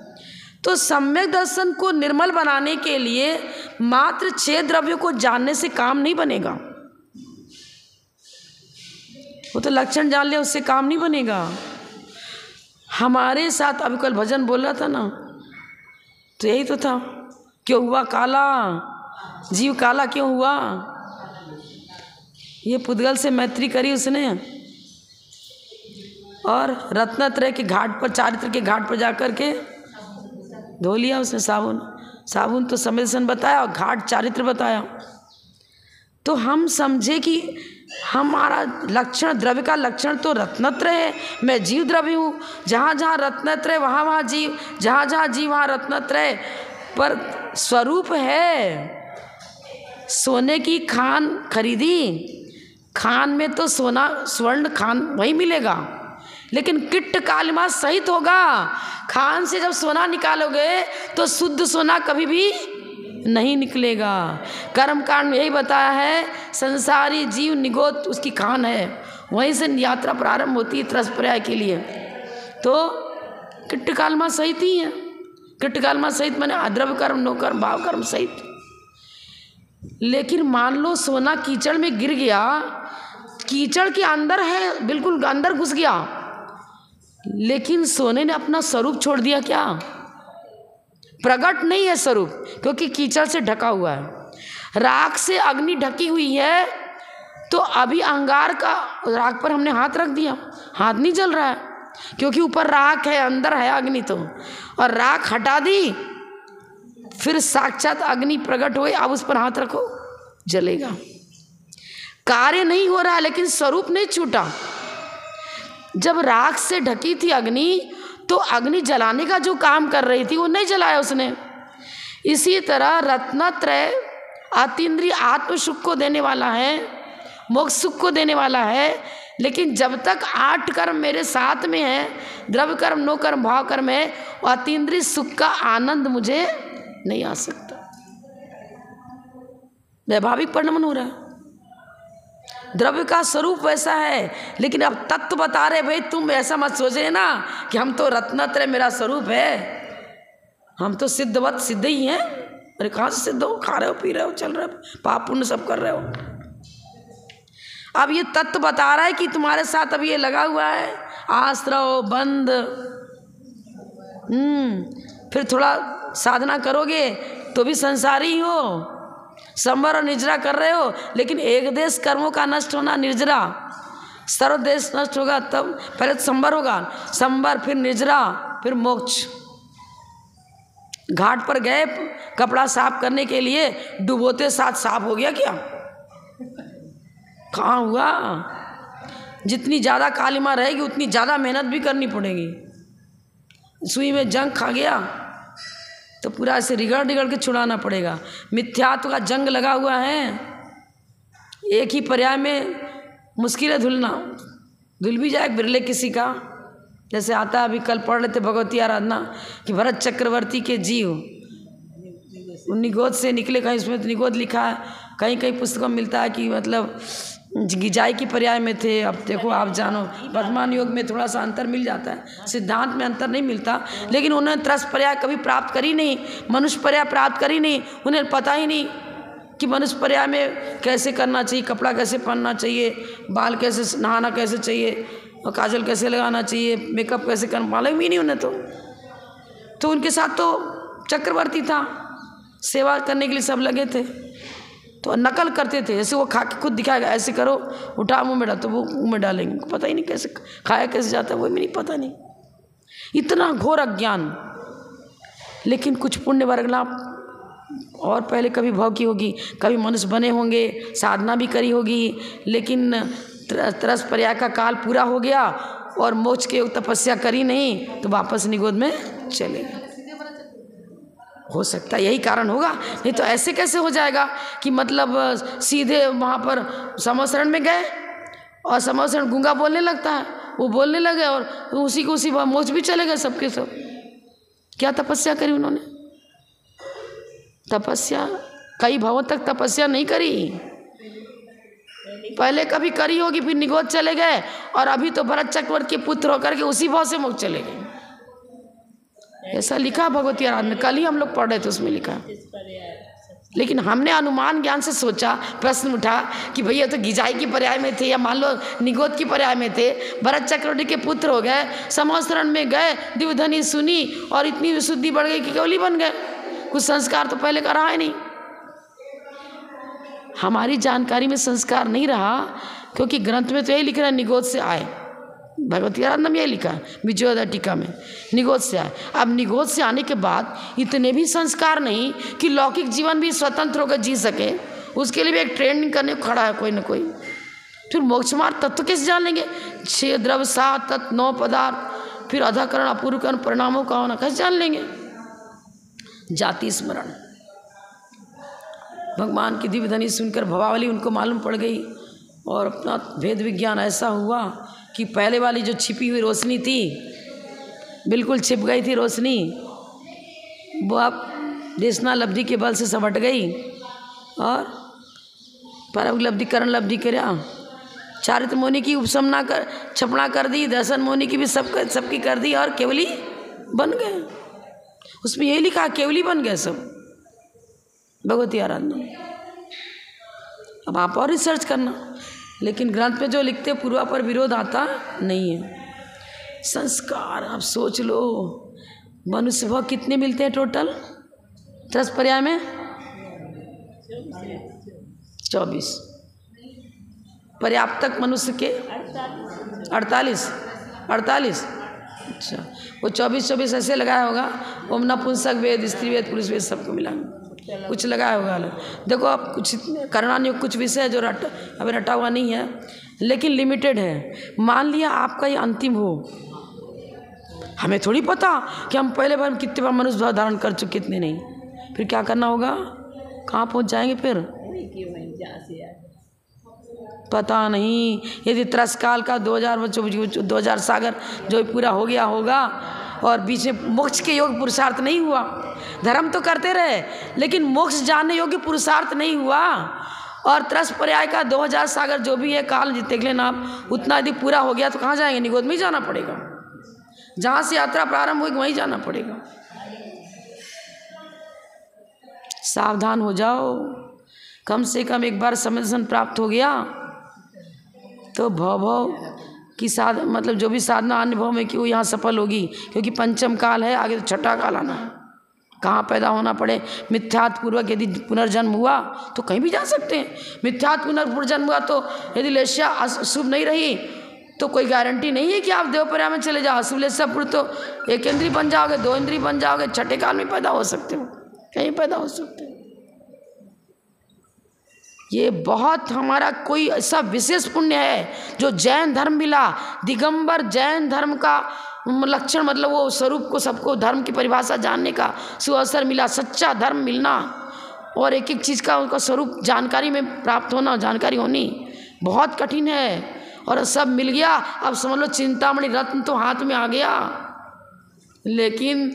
तो सम्यक दर्शन को निर्मल बनाने के लिए मात्र 6 द्रव्यों को जानने से काम नहीं बनेगा। वो तो लक्षण जान ले, उससे काम नहीं बनेगा। हमारे साथ अभी कल भजन बोल रहा था ना, तो यही तो था, क्यों हुआ काला, जीव काला क्यों हुआ? ये पुद्गल से मैत्री करी उसने, और रत्नत्रय के घाट पर, चारित्र के घाट पर जाकर के धो लिया उसने साबुन। साबुन तो सम्यक दर्शन बताया और घाट चारित्र बताया। तो हम समझे कि हमारा लक्षण, द्रव्य का लक्षण तो रत्नत्रय है। मैं जीव द्रव्य हूँ, जहाँ जहाँ रत्नत्रय वहाँ वहाँ जीव, जहाँ जहाँ जीव वहाँ रत्नत्रय। पर स्वरूप है, सोने की खान खरीदी, खान में तो सोना स्वर्ण खान वही मिलेगा, लेकिन किट्ट कालिमा सहित होगा। खान से जब सोना निकालोगे तो शुद्ध सोना कभी भी नहीं निकलेगा। कर्म कांड में यही बताया है, संसारी जीव निगोद उसकी खान है, वहीं से यात्रा प्रारंभ होती है त्रस पर्याय के लिए। तो किट्ट कालिमा सहित ही है, किट्ट कालिमा सहित माने अद्रव्य कर्म, नो कर्म, भाव कर्म सहित। लेकिन मान लो सोना कीचड़ में गिर गया, कीचड़ के अंदर है, बिल्कुल अंदर घुस गया, लेकिन सोने ने अपना स्वरूप छोड़ दिया क्या? प्रकट नहीं है स्वरूप, क्योंकि कीचड़ से ढका हुआ है। राख से अग्नि ढकी हुई है, तो अभी अंगार का राख पर हमने हाथ रख दिया, हाथ नहीं जल रहा है, क्योंकि ऊपर राख है, अंदर है अग्नि। तो और राख हटा दी, फिर साक्षात अग्नि प्रकट हुए, अब उस पर हाथ रखो, जलेगा। कार्य नहीं हो रहा है, लेकिन स्वरूप नहीं छूटा। जब राख से ढकी थी अग्नि, तो अग्नि जलाने का जो काम कर रही थी वो नहीं जलाया उसने। इसी तरह रत्नत्रय अतीन्द्रिय आत्म सुख को देने वाला है, मोक्ष सुख को देने वाला है, लेकिन जब तक 8 कर्म मेरे साथ में है, द्रव्य कर्म, नो कर्म, भाव कर्म है, अतीन्द्रिय सुख का आनंद मुझे नहीं आ सकता। वैभाविक परिणमन हो रहा है। द्रव्य का स्वरूप वैसा है, लेकिन अब तत्व बता रहे, भाई तुम ऐसा मत सोचे ना कि हम तो रत्नत्रय मेरा स्वरूप है, हम तो सिद्धवत सिद्ध ही हैं। अरे कहाँ से सिद्ध हो? खा रहे हो, पी रहे हो, चल रहे हो, पाप पुण्य सब कर रहे हो। अब ये तत्व बता रहा है कि तुम्हारे साथ अब ये लगा हुआ है, आश्रव बंद। फिर थोड़ा साधना करोगे तो भी संसारी हो, संवर और निर्जरा कर रहे हो, लेकिन एक देश कर्मों का नष्ट होना, निर्जरा, सर्वदेश नष्ट होगा, तब पहले तो संवर होगा, संवर फिर निर्जरा, फिर मोक्ष। घाट पर गए कपड़ा साफ करने के लिए, डुबोते साथ साफ हो गया क्या? कहाँ हुआ? जितनी ज़्यादा कालिमा रहेगी उतनी ज़्यादा मेहनत भी करनी पड़ेगी। सुई में जंग खा गया तो पूरा ऐसे रिगड़ रिगड़ के छुड़ाना पड़ेगा। मिथ्यात्व का जंग लगा हुआ है, एक ही पर्याय में मुश्किल है धुलना, धुल भी जाए बिरले किसी का। जैसे आता है, अभी कल पढ़ रहे थे भगवती आराधना कि भरत चक्रवर्ती के जीव निगोद से निकले, कहीं उसमें तो निगोद लिखा है, कहीं कहीं पुस्तकों में मिलता है कि मतलब गिजाई की पर्याय में थे। अब देखो आप जानो, वर्तमान युग में थोड़ा सा अंतर मिल जाता है, सिद्धांत में अंतर नहीं मिलता, लेकिन उन्होंने त्रस पर्याय कभी प्राप्त करी नहीं, मनुष्य पर्याय प्राप्त करी नहीं। उन्हें पता ही नहीं कि मनुष्य पर्याय में कैसे करना चाहिए, कपड़ा कैसे पहनना चाहिए, बाल कैसे, नहाना कैसे चाहिए, और काजल कैसे लगाना चाहिए, मेकअप कैसे करना, मालूम ही नहीं उन्हें। तो उनके साथ तो चक्रवर्ती था, सेवा करने के लिए सब लगे थे, तो नकल करते थे। जैसे वो खा के खुद दिखाएगा, ऐसे करो, उठा मुंह में डाल, तो वो मुंह में डालेंगे, पता ही नहीं कैसे खाया कैसे जाता है, वो भी नहीं पता नहीं। इतना घोर अज्ञान। लेकिन कुछ पुण्य वर्गला और पहले कभी भव की होगी, कभी मनुष्य बने होंगे, साधना भी करी होगी, लेकिन त्रस पर्याय का काल पूरा हो गया और मोक्ष के योग तपस्या करी नहीं, तो वापस निगोद में चले गए। हो सकता है यही कारण होगा, नहीं तो ऐसे कैसे हो जाएगा कि मतलब सीधे वहाँ पर समोसरण में गए और समोसरण गूंगा बोलने लगता है, वो बोलने लगे और उसी को उसी मोक्ष भी चले गए सबके सब। क्या तपस्या करी उन्होंने? तपस्या कई भवों तक तपस्या नहीं करी, पहले कभी करी होगी, फिर निगोद चले गए, और अभी तो भरत चक्रवर्ती के पुत्र होकर के उसी भाव से मोक्ष चले गए। ऐसा लिखा भगवती आराधना, कल ही हम लोग पढ़ रहे थे, उसमें लिखा। लेकिन हमने अनुमान ज्ञान से सोचा, प्रश्न उठा कि भैया तो गिजाई की पर्याय में थे, या मान लो निगोद की पर्याय में थे, भरत चक्रवर्ती के पुत्र हो गए, समोसरण में गए, दिव्यध्वनि सुनी और इतनी विशुद्धि बढ़ गई कि केवली बन गए। कुछ संस्कार तो पहले का रहा ही नहीं। हमारी जानकारी में संस्कार नहीं रहा, क्योंकि ग्रंथ में तो यही लिख रहा है निगोद से आए, भगवती आराधना में यही लिखा है, विजयोदय टीका में निगोद से आए। अब निगोद से आने के बाद इतने भी संस्कार नहीं कि लौकिक जीवन भी स्वतंत्र होकर जी सके, उसके लिए भी एक ट्रेनिंग करने को खड़ा है कोई ना कोई। फिर मोक्ष मार्ग तत्व कैसे जान लेंगे? 6 द्रव्य 7 तत्व 9 पदार्थ, फिर अधाकरण अपूर्वकरण परिणामों का होना कैसे जान लेंगे? जाति स्मरण, भगवान की दिव्यध्वनि सुनकर भवावली उनको मालूम पड़ गई, और अपना भेद विज्ञान ऐसा हुआ कि पहले वाली जो छिपी हुई रोशनी थी, बिल्कुल छिप गई थी रोशनी, वो अब देशनालब्धि के बल से समट गई और परम लब्धिकरण लब्धि कर्या। चारित्र मुनि की उपसमना कर छपना कर दी, दर्शन मुनि की भी सबकी कर दी, और केवली बन गए। उसमें यही लिखा केवली बन गए सब, भगवती आराधना। अब आप और रिसर्च करना, लेकिन ग्रंथ में जो लिखते पूर्वा पर विरोध आता नहीं है। संस्कार आप सोच लो, मनुष्य भाव कितने मिलते हैं टोटल 10 पर्याय में? 24। पर्याप्तक मनुष्य के 48। अच्छा, वो 24 ऐसे लगाया होगा, ओम नपुंसक वेद, स्त्री वेद, पुरुष वेद सबको मिला कुछ लगाया होगा अलग। देखो आप कुछ करणानियोग कुछ विषय जो अभी रटा हुआ नहीं है, लेकिन लिमिटेड है। मान लिया आपका ये अंतिम हो, हमें थोड़ी पता कि हम पहले बार कितने बार मनुष्य भाव धारण कर चुके, कितने नहीं। फिर क्या करना होगा, कहाँ पहुँच जाएंगे फिर पता नहीं। यदि त्रस्काल का 2000 सागर जो पूरा हो गया होगा और बीच में मोक्ष के योग्य पुरुषार्थ नहीं हुआ, धर्म तो करते रहे लेकिन मोक्ष जानने योग्य पुरुषार्थ नहीं हुआ, और 30 पर्याय का 2000 सागर जो भी है काल देख लेना आप, उतना यदि पूरा हो गया तो कहाँ जाएंगे? निगोद में ही जाना पड़ेगा, जहाँ से यात्रा प्रारंभ होगी वहीं जाना पड़ेगा। सावधान हो जाओ, कम से कम एक बार समय दर्शन प्राप्त हो गया तो भव की मतलब जो भी साधना अन्य भव में कि वो यहाँ सफल होगी, क्योंकि पंचम काल है, आगे तो छठा काल आना है। कहाँ पैदा होना पड़े, मिथ्यात्व पूर्वक यदि पुनर्जन्म हुआ तो कहीं भी जा सकते हैं। मिथ्यात्व पुनर्जन्म हुआ तो यदि लेस्या शुभ नहीं रही तो कोई गारंटी नहीं है कि आप देवपर्या में चले जाओ। अशुभ लेस्यापुर तो 1 इंद्री बन जाओगे, 2 इंद्री बन जाओगे, छठे काल में पैदा हो सकते हो, कहीं पैदा हो सकते हो। ये बहुत हमारा कोई ऐसा विशेष पुण्य है जो जैन धर्म मिला। दिगंबर जैन धर्म का लक्षण मतलब वो स्वरूप को सबको धर्म की परिभाषा जानने का सुअवसर मिला। सच्चा धर्म मिलना और एक एक चीज़ का उनका स्वरूप जानकारी में प्राप्त होना, जानकारी होनी बहुत कठिन है, और सब मिल गया। अब समझ लो चिंतामणि रत्न तो हाथ में आ गया, लेकिन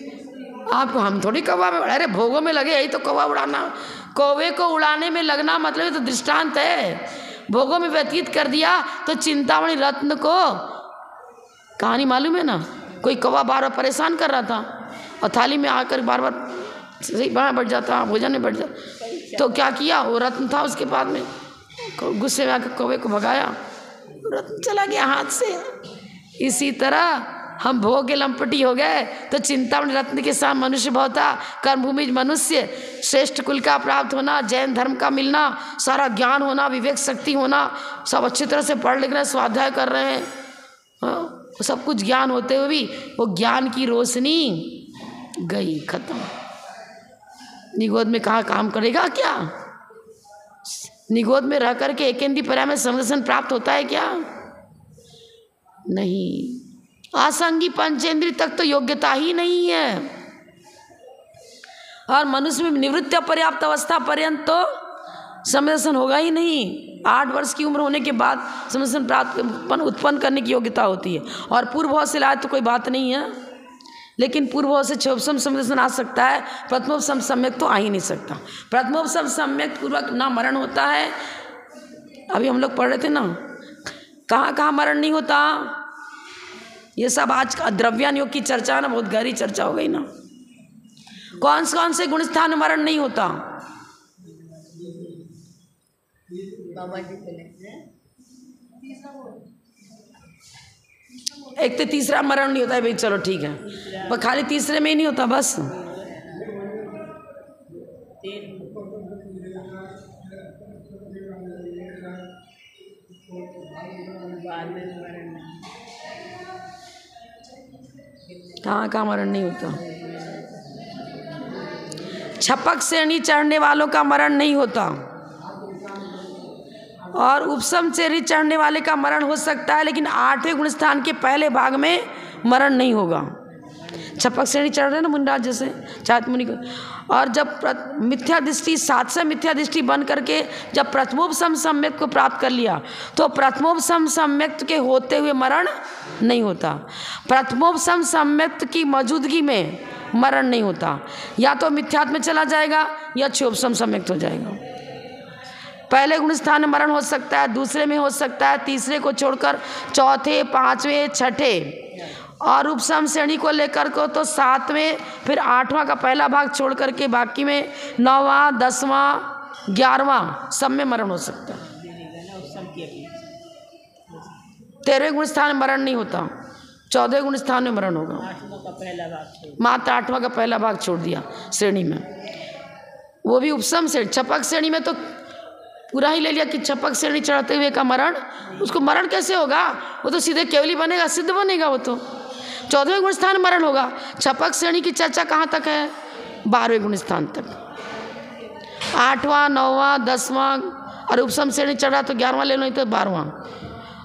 आपको हम थोड़ी कौवा में, अरे भोगों में लगे यही तो कौवा उड़ाना, कौवे को उड़ाने में लगना मतलब तो दृष्टांत है। भोगों में व्यतीत कर दिया तो चिंतामणि रत्न को कहानी मालूम है ना, कोई कौवा बार बार परेशान कर रहा था और थाली में आकर बार बार सही बना बैठ जाता, भोजन में बैठ जाता, तो क्या किया, वो रत्न था उसके पास में, गुस्से में आकर कौवे को भगाया, रत्न चला गया हाथ से। इसी तरह हम भोग के लंपटी हो गए तो चिंतामणि रत्न के साथ मनुष्य भाव था, कर्मभूमि मनुष्य, श्रेष्ठ कुल का प्राप्त होना, जैन धर्म का मिलना, सारा ज्ञान होना, विवेक शक्ति होना, सब अच्छी तरह से पढ़ लिख रहे हैं, स्वाध्याय कर रहे हैं, हाँ, सब कुछ ज्ञान होते हुए भी वो ज्ञान की रोशनी गई, खत्म। निगोद में कहाँ काम करेगा क्या? निगोद में रह करके एकेंद्री पर्याय में समदर्शन प्राप्त होता है क्या? नहीं। आसंगी पंचेंद्रिय तक तो योग्यता ही नहीं है, और मनुष्य में निवृत्त पर्याप्त अवस्था पर्यंत तो समदर्शन होगा ही नहीं। 8 वर्ष की उम्र होने के बाद समदर्शन प्राप्त उत्पन्न करने की योग्यता होती है, और पूर्व भाव से लाए तो कोई बात नहीं है, लेकिन पूर्व भाव से क्षोभसम समदर्शन आ सकता है, प्रथमोपसम सम्यक तो आ ही नहीं सकता। प्रथमोपसम सम्यक पूर्वक ना मरण होता है, अभी हम लोग पढ़ रहे थे ना, कहाँ कहाँ मरण नहीं होता। ये सब आज द्रव्यान योग की चर्चा ना, बहुत गहरी चर्चा हो गई ना। कौन से गुण स्थान में मरण नहीं होता? एक तो तीसरा मरण नहीं होता है भाई, चलो ठीक है, पर खाली तीसरे में ही नहीं होता बस। कहाँ मरण नहीं होता? छपक श्रेणी चढ़ने वालों का मरण नहीं होता, और उपसम श्रेणी चढ़ने वाले का मरण हो सकता है, लेकिन 8वें गुण स्थान के पहले भाग में मरण नहीं होगा। छपक श्रेणी चढ़ रहे ना मुनिराज जैसे चात मुनि को, और जब मिथ्या दृष्टि 700 मिथ्या दृष्टि बन करके जब प्रथमोपसम सम्यक को प्राप्त कर लिया तो प्रथमोपसम सम्यक के होते हुए मरण नहीं होता। प्रथमोपसम सम्यक की मौजूदगी में मरण नहीं होता, या तो मिथ्यात्व में चला जाएगा या क्षोभसम सम्यक हो जाएगा। पहले गुण स्थान में मरण हो सकता है, दूसरे में हो सकता है, तीसरे को छोड़कर चौथे, 5वें, 6ठे, और उपसम श्रेणी को लेकर को तो 7वें, फिर 8वां का पहला भाग छोड़ करके बाकी में 9वां, 10वां, 11वां सब में मरण हो सकता है। 13वें गुण स्थान में मरण नहीं होता, 14वें गुण स्थान में मरण होगा। 8वां का पहला भाग मात्र 8वां का पहला भाग छोड़ दिया श्रेणी में, वो भी उपसम श्रेणी। छपक श्रेणी में तो पूरा ही ले लिया कि छपक श्रेणी चढ़ते हुए का मरण, उसको मरण कैसे होगा, वो तो सीधे केवली बनेगा, सिद्ध बनेगा वो तो। 14वें गुण स्थान मरण होगा। छपक श्रेणी की चर्चा कहाँ तक है, 12वें गुण स्थान तक। 8वां 9वां 10वां और उपसम श्रेणी चढ़ रहा तो 11वां ले लो, नहीं तो 12वां।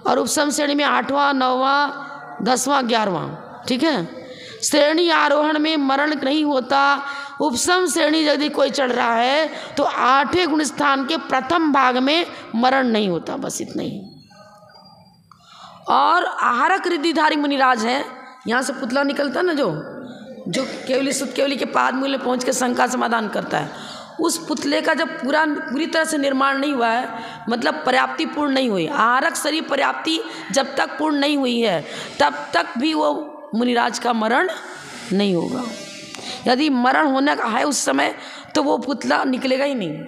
और उपसम श्रेणी में 8वां 9वां 10वां 11वां, ठीक है। श्रेणी आरोहण में मरण नहीं होता। उपसम श्रेणी यदि कोई चढ़ रहा है तो 8वें गुण स्थान के प्रथम भाग में मरण नहीं होता, बस इतना ही। और आहारक रिद्धिधारी मुनिराज है, यहाँ से पुतला निकलता ना, जो केवली सुत केवली के पाद मूल में पहुँच के शंका समाधान करता है, उस पुतले का जब पूरी तरह से निर्माण नहीं हुआ है, मतलब पर्याप्ति पूर्ण नहीं हुई, आहारक शरीर पर्याप्ति जब तक पूर्ण नहीं हुई है तब तक भी वो मुनिराज का मरण नहीं होगा। यदि मरण होने का है उस समय तो वो पुतला निकलेगा ही नहीं।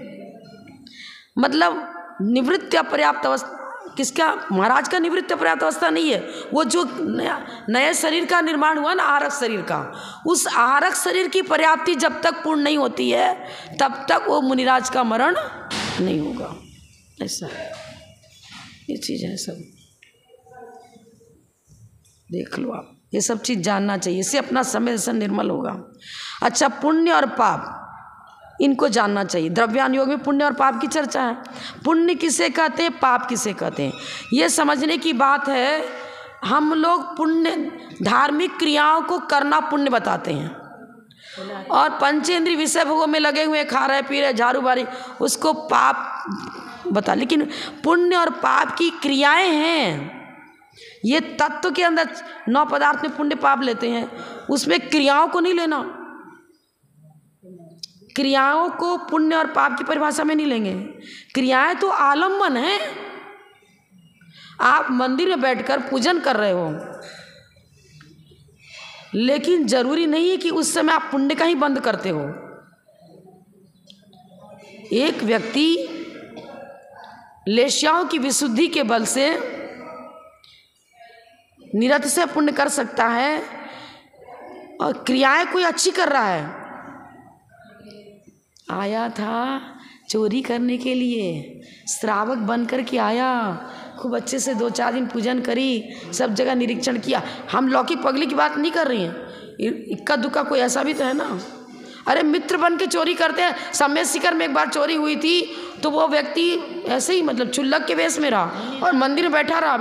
मतलब निवृत्त पर्याप्त अवस्था किसका, महाराज का निवृत्त पर्याप्त अवस्था नहीं है, वो जो नया शरीर का निर्माण हुआ ना, आहारक शरीर का, उस आहारक शरीर की पर्याप्ति जब तक पूर्ण नहीं होती है तब तक वो मुनिराज का मरण नहीं होगा। ऐसा ये चीज़ है, सब देख लो आप, ये सब चीज़ जानना चाहिए, इससे अपना समय से निर्मल होगा। अच्छा, पुण्य और पाप इनको जानना चाहिए। द्रव्यान योग में पुण्य और पाप की चर्चा है। पुण्य किसे कहते हैं, पाप किसे कहते हैं, ये समझने की बात है। हम लोग पुण्य धार्मिक क्रियाओं को करना पुण्य बताते हैं, और पंचेंद्रिय विषय भोगों में लगे हुए, खा रहे पी रहे झाड़ू बारी, उसको पाप बता। लेकिन पुण्य और पाप की क्रियाएं हैं, ये तत्व के अंदर 9 पदार्थ में पुण्य पाप लेते हैं, उसमें क्रियाओं को नहीं लेना। क्रियाओं को पुण्य और पाप की परिभाषा में नहीं लेंगे। क्रियाएं तो आलम्बन है। आप मंदिर में बैठकर पूजन कर रहे हो, लेकिन जरूरी नहीं है कि उस समय आप पुण्य का ही बंद करते हो। एक व्यक्ति लेश्याओं की विशुद्धि के बल से निरतिशय पुण्य कर सकता है, और क्रियाएं कोई अच्छी कर रहा है। आया था चोरी करने के लिए, श्रावक बन कर के आया, खूब अच्छे से 2-4 दिन पूजन करी, सब जगह निरीक्षण किया। हम लौकी पगली की बात नहीं कर रही हैं, इक्का दुक्का कोई ऐसा भी तो है ना। अरे मित्र बन के चोरी करते हैं। समय शिखर में एक बार चोरी हुई थी, तो वो व्यक्ति ऐसे ही मतलब चुल्लक के वेश में रहा और मंदिर में बैठा रहा हाँ,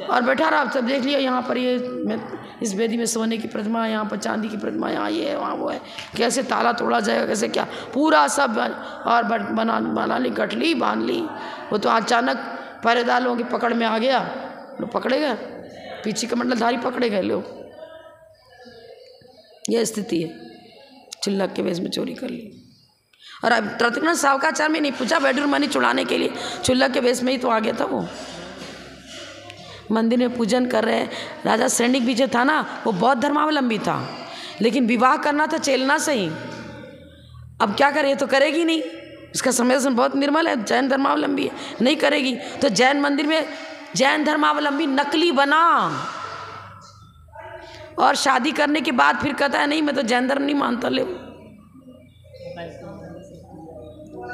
और बैठा रहा। सब देख लिया, यहाँ पर ये इस वेदी में सोने की प्रतिमा, यहाँ पर चांदी की प्रतिमा, यहाँ ये है वहाँ वो है, कैसे ताला तोड़ा जाएगा, कैसे क्या, पूरा सब और बना ली, गठली बांध ली। वो तो अचानक पहरेदार लोगों की पकड़ में आ गया, लोग पकड़े गए, पीछे का मंडलधारी पकड़े गए लोग। यह स्थिति है, चुल्लक के वेश में चोरी कर ली। और अब प्रतिक्रमण सावकाचार में नहीं पूछा, बेडरूम मनी चुड़ाने के लिए चुल्लक के वेश में ही तो आ गया था। वो मंदिर में पूजन कर रहे हैं। राजा सैनिक भी जो था ना, वो बौद्ध धर्मावलंबी था, लेकिन विवाह करना था चेलना से ही। अब क्या करे, तो करेगी नहीं, उसका समय बहुत निर्मल है, जैन धर्मावलंबी है, नहीं करेगी। तो जैन मंदिर में जैन धर्मावलंबी नकली बना, और शादी करने के बाद फिर कहता है नहीं मैं तो जैन धर्म नहीं मानता। ले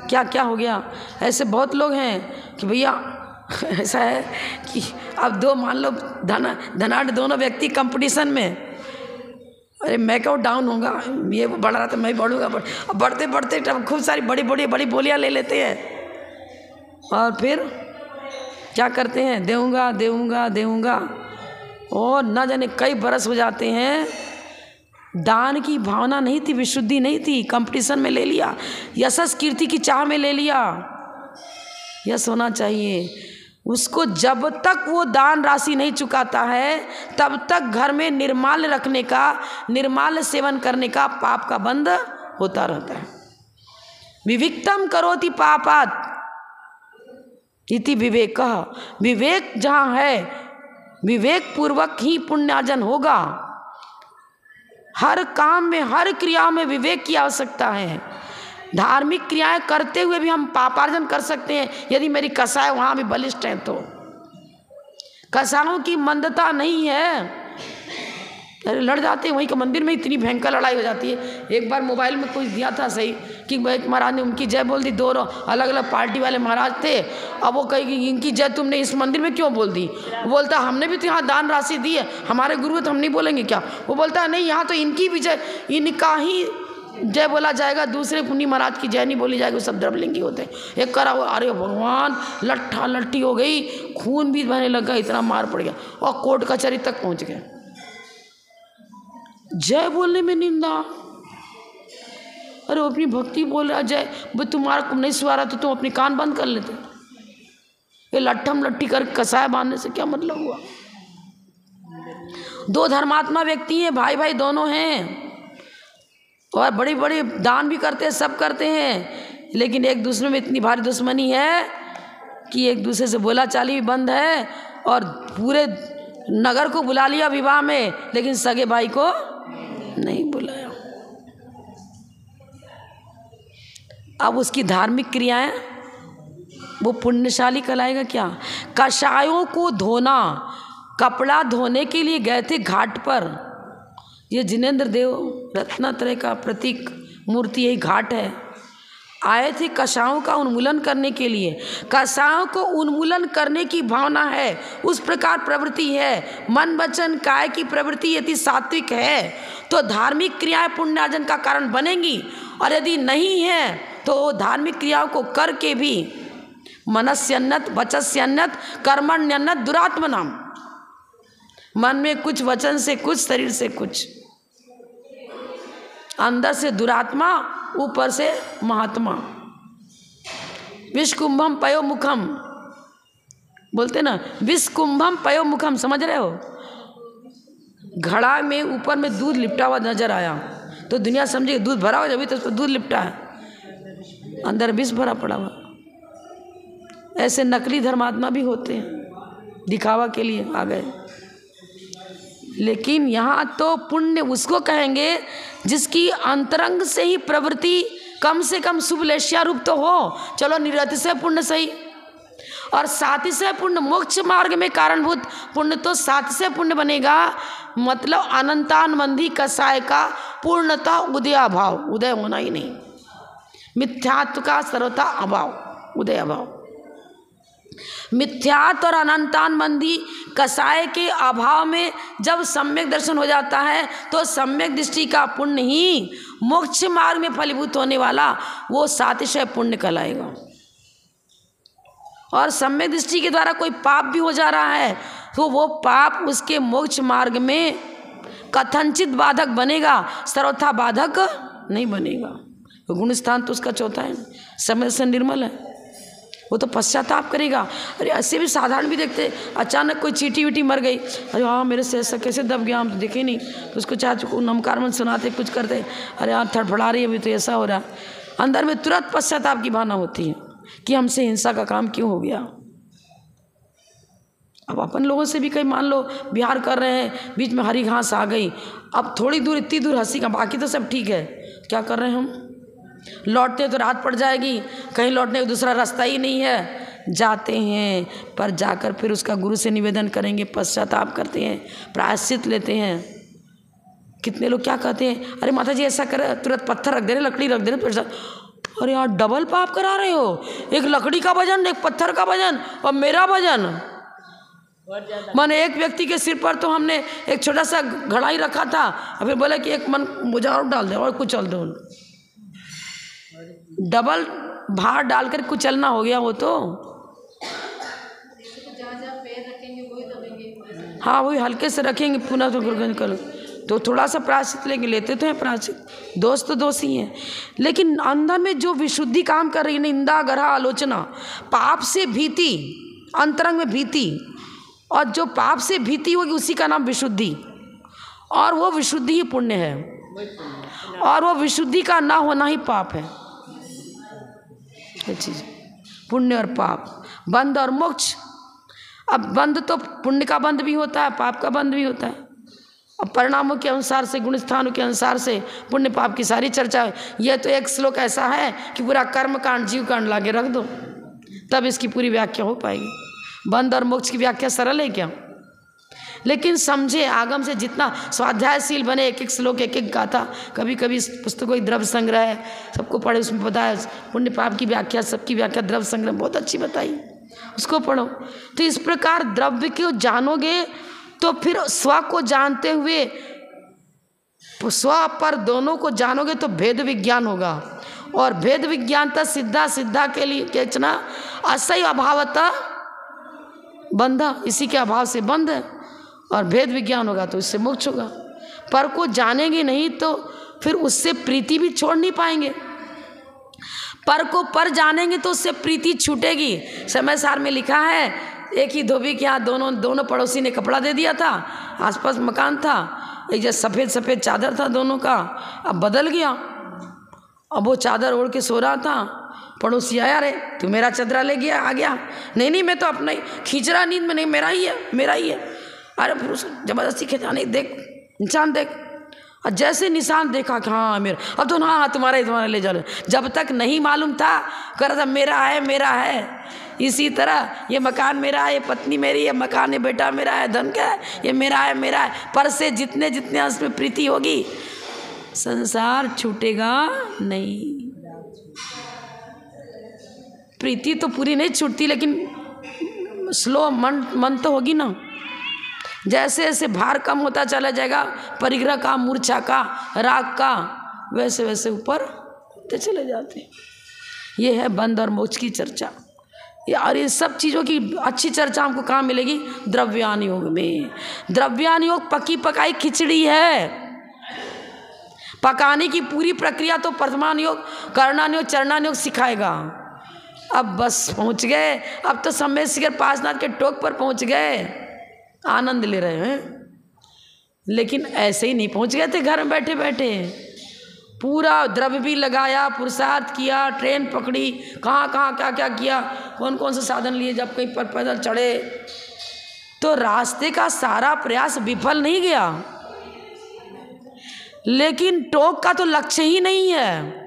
क्या क्या हो गया। ऐसे बहुत लोग हैं कि भैया ऐसा है कि अब दो मान लो धनाढ़ दोनों व्यक्ति कंपटीशन में, अरे मैं क्यों डाउन होगा, ये बढ़ रहा था मैं बढ़ूंगा, बढ़ते बढ़ते खूब सारी बड़ी बोलियां ले लेते हैं, और फिर क्या करते हैं, देऊंगा देऊंगा देऊंगा, और न जाने कई बरस हो जाते हैं। दान की भावना नहीं थी, विशुद्धि नहीं थी, कंपटीशन में ले लिया, यशस कीर्ति की चाह में ले लिया। यश होना चाहिए उसको। जब तक वो दान राशि नहीं चुकाता है तब तक घर में निर्माल्य रखने का, निर्माल्य सेवन करने का पाप का बंध होता रहता है। विविक्तम करोति पापात इति विवेकः। विवेक जहाँ है, विवेक पूर्वक ही पुण्यार्जन होगा। हर काम में, हर क्रिया में विवेक की आवश्यकता है। धार्मिक क्रियाएं करते हुए भी हम पापार्जन कर सकते हैं, यदि मेरी कसाय वहाँ भी बलिष्ठ है तो। कसाओं की मंदता नहीं है। अरे लड़ जाते हैं वहीं के मंदिर में, इतनी भयंकर लड़ाई हो जाती है। एक बार मोबाइल में कुछ दिया था सही कि एक महाराज ने उनकी जय बोल दी, दो अलग अलग पार्टी वाले महाराज थे। अब वो कही कि इनकी जय तुमने इस मंदिर में क्यों बोल दी? वो बोलता हमने भी तो यहाँ दान राशि दी है, हमारे गुरु तो हम नहीं बोलेंगे क्या? वो बोलता है नहीं, यहाँ तो इनकी भी जय, इनका ही जय बोला जाएगा, दूसरे पुण्य महाराज की जय नहीं बोली जाएगी, वो सब द्रवलिंगी होते हैं। एक करा, अरे भगवान, लट्ठा लट्ठी हो गई, खून भी बहने लग गया, इतना मार पड़ गया और कोर्ट कचहरी तक पहुँच गए। जय बोलने में निंदा। अरे वो अपनी भक्ति बोल रहा जय, भाई तुम्हारा नहीं सुहा रहा तो तुम अपने कान बंद कर लेते। ये लट्ठम लट्ठी कर कसाय बांधने से क्या मतलब हुआ? दो धर्मात्मा व्यक्ति हैं, भाई भाई दोनों हैं और बड़ी बड़ी दान भी करते हैं, सब करते हैं, लेकिन एक दूसरे में इतनी भारी दुश्मनी है कि एक दूसरे से बोला चाली भी बंद है और पूरे नगर को बुला लिया विवाह में, लेकिन सगे भाई को नहीं बुलाया। अब उसकी धार्मिक क्रियाएं वो पुण्यशाली कहलाएगा क्या? कषायों को धोना, कपड़ा धोने के लिए गए थे घाट पर। ये जिनेंद्र देव रत्नात्रय का प्रतीक मूर्ति यही घाट है। आए थे कषायों का उन्मूलन करने के लिए। कषायों को उन्मूलन करने की भावना है, उस प्रकार प्रवृत्ति है। मन वचन काया की प्रवृत्ति यदि सात्विक है तो धार्मिक क्रियाएं पुण्यार्जन का कारण बनेंगी, और यदि नहीं है तो धार्मिक क्रियाओं को करके भी मनस्यन्नत वचस्यन्नत कर्मण्यन्नत दुरात्मनाम, मन में कुछ, वचन से कुछ, शरीर से कुछ, अंदर से दुरात्मा, ऊपर से महात्मा। विषकुंभम पयोमुखम बोलते ना, विषकुंभम पयोमुखम, समझ रहे हो? घड़ा में ऊपर में दूध लिपटा हुआ नजर आया तो दुनिया समझेगी दूध भरा हुआ, जब तो उसको दूध लिपटा है, अंदर विष भरा पड़ा हुआ। ऐसे नकली धर्मात्मा भी होते हैं, दिखावा के लिए आ गए। लेकिन यहाँ तो पुण्य उसको कहेंगे जिसकी अंतरंग से ही प्रवृत्ति कम से कम शुभ लेश्या रूप तो हो। चलो निरतिशय पुण्य सही, और सातिशय पुण्य मोक्ष मार्ग में कारणभूत पुण्य तो सातिशय पुण्य बनेगा। मतलब अनंतानबंधी कसाय का पूर्णता उदयाभाव, उदय होना ही नहीं, मिथ्यात्व का सर्वथा अभाव, उदय अभाव। मिथ्यात्व और अनंतानबंधी कसाय के अभाव में जब सम्यक दर्शन हो जाता है तो सम्यक दृष्टि का पुण्य ही मोक्ष मार्ग में फलीभूत होने वाला वो सातिशय पुण्य कहलाएगा। और सम्यक दृष्टि के द्वारा कोई पाप भी हो जा रहा है तो वो पाप उसके मोक्ष मार्ग में कथनचित बाधक बनेगा, सर्वथा बाधक नहीं बनेगा। तो गुण स्थान तो उसका चौथा है, समय से निर्मल है, वो तो पश्चाताप करेगा। अरे ऐसे भी साधारण भी देखते, अचानक कोई चींटी वीटी मर गई, अरे हाँ मेरे से ऐसा कैसे दब गया, हम तो देखे नहीं, तो उसको चाहे नमकार मन सुनाते कुछ करते, अरे यार थड़फड़ा रही है अभी तो ऐसा हो रहा, अंदर में तुरंत पश्चाताप की भावना होती है कि हमसे हिंसा का काम क्यों हो गया। अब अपन लोगों से भी कहीं मान लो बिहार कर रहे हैं, बीच में हरी घास आ गई, अब थोड़ी दूर इतनी दूर हंसी का, बाकी तो सब ठीक है, क्या कर रहे हैं हम? लौटते तो रात पड़ जाएगी, कहीं लौटने का दूसरा रास्ता ही नहीं है, जाते हैं पर जाकर फिर उसका गुरु से निवेदन करेंगे, पश्चाताप करते हैं, प्रायश्चित लेते हैं। कितने लोग क्या कहते हैं, अरे माता जी ऐसा कर, तुरंत पत्थर रख दे रहे, लकड़ी रख दे रहे, अरे यार डबल पाप करा रहे हो, एक लकड़ी का वजन, एक पत्थर का वजन और मेरा वजन। माने एक व्यक्ति के सिर पर तो हमने एक छोटा सा घड़ा ही रखा था, और फिर बोला कि एक मन मुझे डाल दे और कुचल दो, डबल भार डालकर कुचलना हो गया वो तो। पैर रखेंगे वही दबेंगे। हाँ वही हल्के से रखेंगे, पुनः तो निकल तो थोड़ा सा प्रायश्चित लेंगे, लेते तो हैं प्रायश्चित, दोस्त तो दोस्त ही हैं, लेकिन अंदर में जो विशुद्धि काम कर रही है, निंदा ग्रह आलोचना, पाप से भीति, अंतरंग में भीति, और जो पाप से भीति होगी उसी का नाम विशुद्धि, और वो विशुद्धि ही पुण्य है, और वो विशुद्धि का ना होना ही पाप है। ये चीज पुण्य और पाप, बंध और मोक्ष। अब बंध तो पुण्य का बंध भी होता है, पाप का बंध भी होता है। अब परिणामों के अनुसार से, गुण स्थानों के अनुसार से पुण्य पाप की सारी चर्चा है। यह तो एक श्लोक ऐसा है कि पूरा कर्म कांड जीव कांड लाके रख दो, तब इसकी पूरी व्याख्या हो पाएगी। बंध और मोक्ष की व्याख्या सरल है क्या? लेकिन समझे आगम से जितना स्वाध्यायशील बने, एक एक श्लोक एक एक गाथा। कभी कभी पुस्तकों की द्रव्य संग्रह है, सबको पढ़े, उसमें बताया पुण्य पाप की व्याख्या, सबकी व्याख्या द्रव्य संग्रह बहुत अच्छी बताई, उसको पढ़ो। तो इस प्रकार द्रव्य को जानोगे तो फिर स्व को जानते हुए स्व पर दोनों को जानोगे तो भेद विज्ञान होगा। और भेद विज्ञानता सिद्धा, सिद्धा के लिए कहना असह्य अभावता बंधा, इसी के अभाव से बंध है। और भेद विज्ञान होगा तो इससे मोक्ष होगा। पर को जानेंगे नहीं तो फिर उससे प्रीति भी छोड़ नहीं पाएंगे। पर को पर जानेंगे तो उससे प्रीति छूटेगी। समय सार में लिखा है, एक ही धोबी के यहाँ दोनों पड़ोसी ने कपड़ा दे दिया था, आसपास मकान था, एक जैसा सफ़ेद सफ़ेद चादर था दोनों का। अब बदल गया, अब वो चादर ओढ़ के सो रहा था, पड़ोसी आया, रे तू मेरा चदरा ले गया, आ गया, नहीं मैं तो अपना ही खींच रहा नींद में, नहीं मेरा ही है। अरे फिर उसको जबरदस्ती खींचा, नहीं देख निशान देख। और जैसे निशान देखा कि हाँ मेरा, अब तो हाँ तुम्हारा ले जाओ। जब तक नहीं मालूम था कर रहा था मेरा है। इसी तरह ये मकान मेरा है, ये पत्नी मेरी है, मकान ये बेटा मेरा है, धन क्या है, ये मेरा है। पर से जितने उसमें प्रीति होगी संसार छूटेगा नहीं। प्रीति तो पूरी नहीं छूटती, लेकिन स्लो मन तो होगी ना। जैसे जैसे भार कम होता चला जाएगा, परिग्रह का, मूर्छा का, राग का, वैसे वैसे ऊपर होते चले जाते हैं। ये है बंध और मोक्ष की चर्चा। और ये सब चीज़ों की अच्छी चर्चा हमको कहाँ मिलेगी? द्रव्यान योग में। द्रव्यान योग पकी पकाई खिचड़ी है। पकाने की पूरी प्रक्रिया तो प्रथमान योग, करणान योग, चरणान योग सिखाएगा। अब बस पहुँच गए, अब तो समय शिखर पासनाथ के टोक पर पहुँच गए, आनंद ले रहे हैं। लेकिन ऐसे ही नहीं पहुँच गए थे घर में बैठे बैठे, पूरा द्रव्य भी लगाया, पुरुषार्थ किया, ट्रेन पकड़ी, कहाँ क्या किया, कौन कौन से साधन लिए, जब कहीं पर पैदल चढ़े तो रास्ते का सारा प्रयास विफल नहीं गया। लेकिन टोक का तो लक्ष्य ही नहीं है।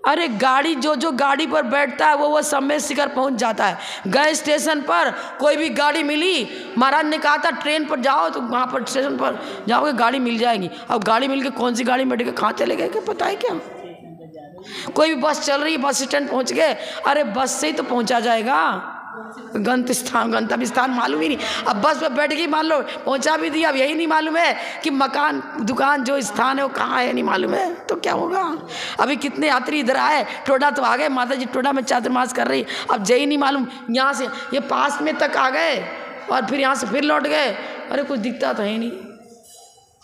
अरे गाड़ी जो गाड़ी पर बैठता है वो समय शिखर पहुंच जाता है। गए स्टेशन पर, कोई भी गाड़ी मिली, महाराज ने कहा था ट्रेन पर जाओ, तो वहाँ पर स्टेशन पर जाओगे गाड़ी मिल जाएगी। अब गाड़ी मिल के कौन सी गाड़ी में बैठ के कहाँ चले गए क्या पता है क्या? कोई भी बस चल रही है, बस स्टैंड पहुँच गए, अरे बस से ही तो पहुँचा जाएगा, गंतव्य स्थान मालूम ही नहीं। अब बस में बैठ गई, मान लो पहुंचा भी दिया, अब यही नहीं मालूम है कि मकान दुकान जो स्थान है वो कहाँ है, नहीं मालूम है, तो क्या होगा? अभी कितने यात्री इधर आए, टोडा तो आ गए, माता जी टोडा में चातुर्मास कर रही, अब यही नहीं मालूम यहाँ से ये पास में तक आ गए और फिर यहाँ से फिर लौट गए। अरे कुछ दिखता तो है नहीं।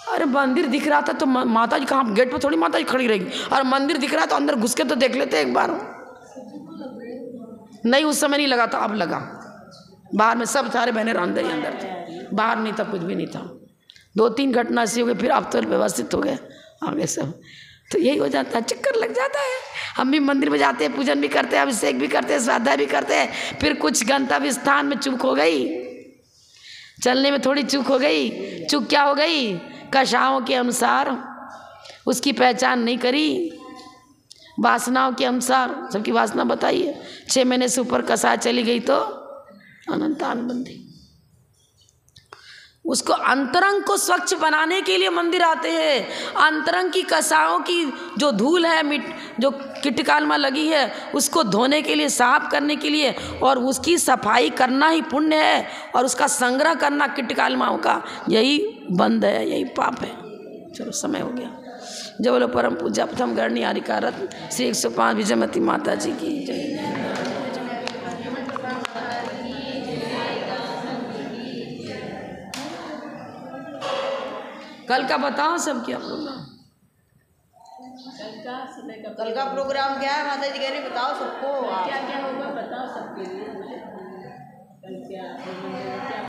अरे मंदिर दिख रहा था तो माता जी कहाँ, गेट पर थोड़ी माता जी खड़ी रहेगी, और मंदिर दिख रहा तो अंदर घुस के तो देख लेते एक बार। नहीं उस समय नहीं लगा था, अब लगा। बाहर में सब सारे बहने अंदर ही अंदर थे, बाहर नहीं था, कुछ भी नहीं था। 2-3 घटना ऐसी हो गई, फिर अब तो व्यवस्थित हो गए आगे सब। तो यही हो जाता है, चक्कर लग जाता है। हम भी मंदिर में जाते हैं, पूजन भी करते हैं, अभिषेक भी करते हैं, श्राद्धा भी करते हैं, फिर कुछ गंतव्य स्थान में चूक हो गई, चलने में थोड़ी चूक हो गई। चूक क्या हो गई? कषायों के अनुसार उसकी पहचान नहीं करी, वासनाओं के अनुसार सबकी वासना बताई है। 6 महीने से ऊपर कसाय चली गई तो अनंतान बंधी। उसको अंतरंग को स्वच्छ बनाने के लिए मंदिर आते हैं। अंतरंग की कसायों की जो धूल है, जो कीटकालमा लगी है, उसको धोने के लिए, साफ करने के लिए, और उसकी सफाई करना ही पुण्य है, और उसका संग्रह करना कीटकालमाओं का, यही बंध है, यही पाप है। चलो समय हो गया। जय बोलो परम पूज्य प्रथम गणनी हारिका रत्न श्री 105 विजयमती माता जी की जय। कल का बताओ सब क्या प्रोग्राम? कल का प्रोग्राम क्या है माता जी कह रही, बताओ सबको क्या क्या होगा।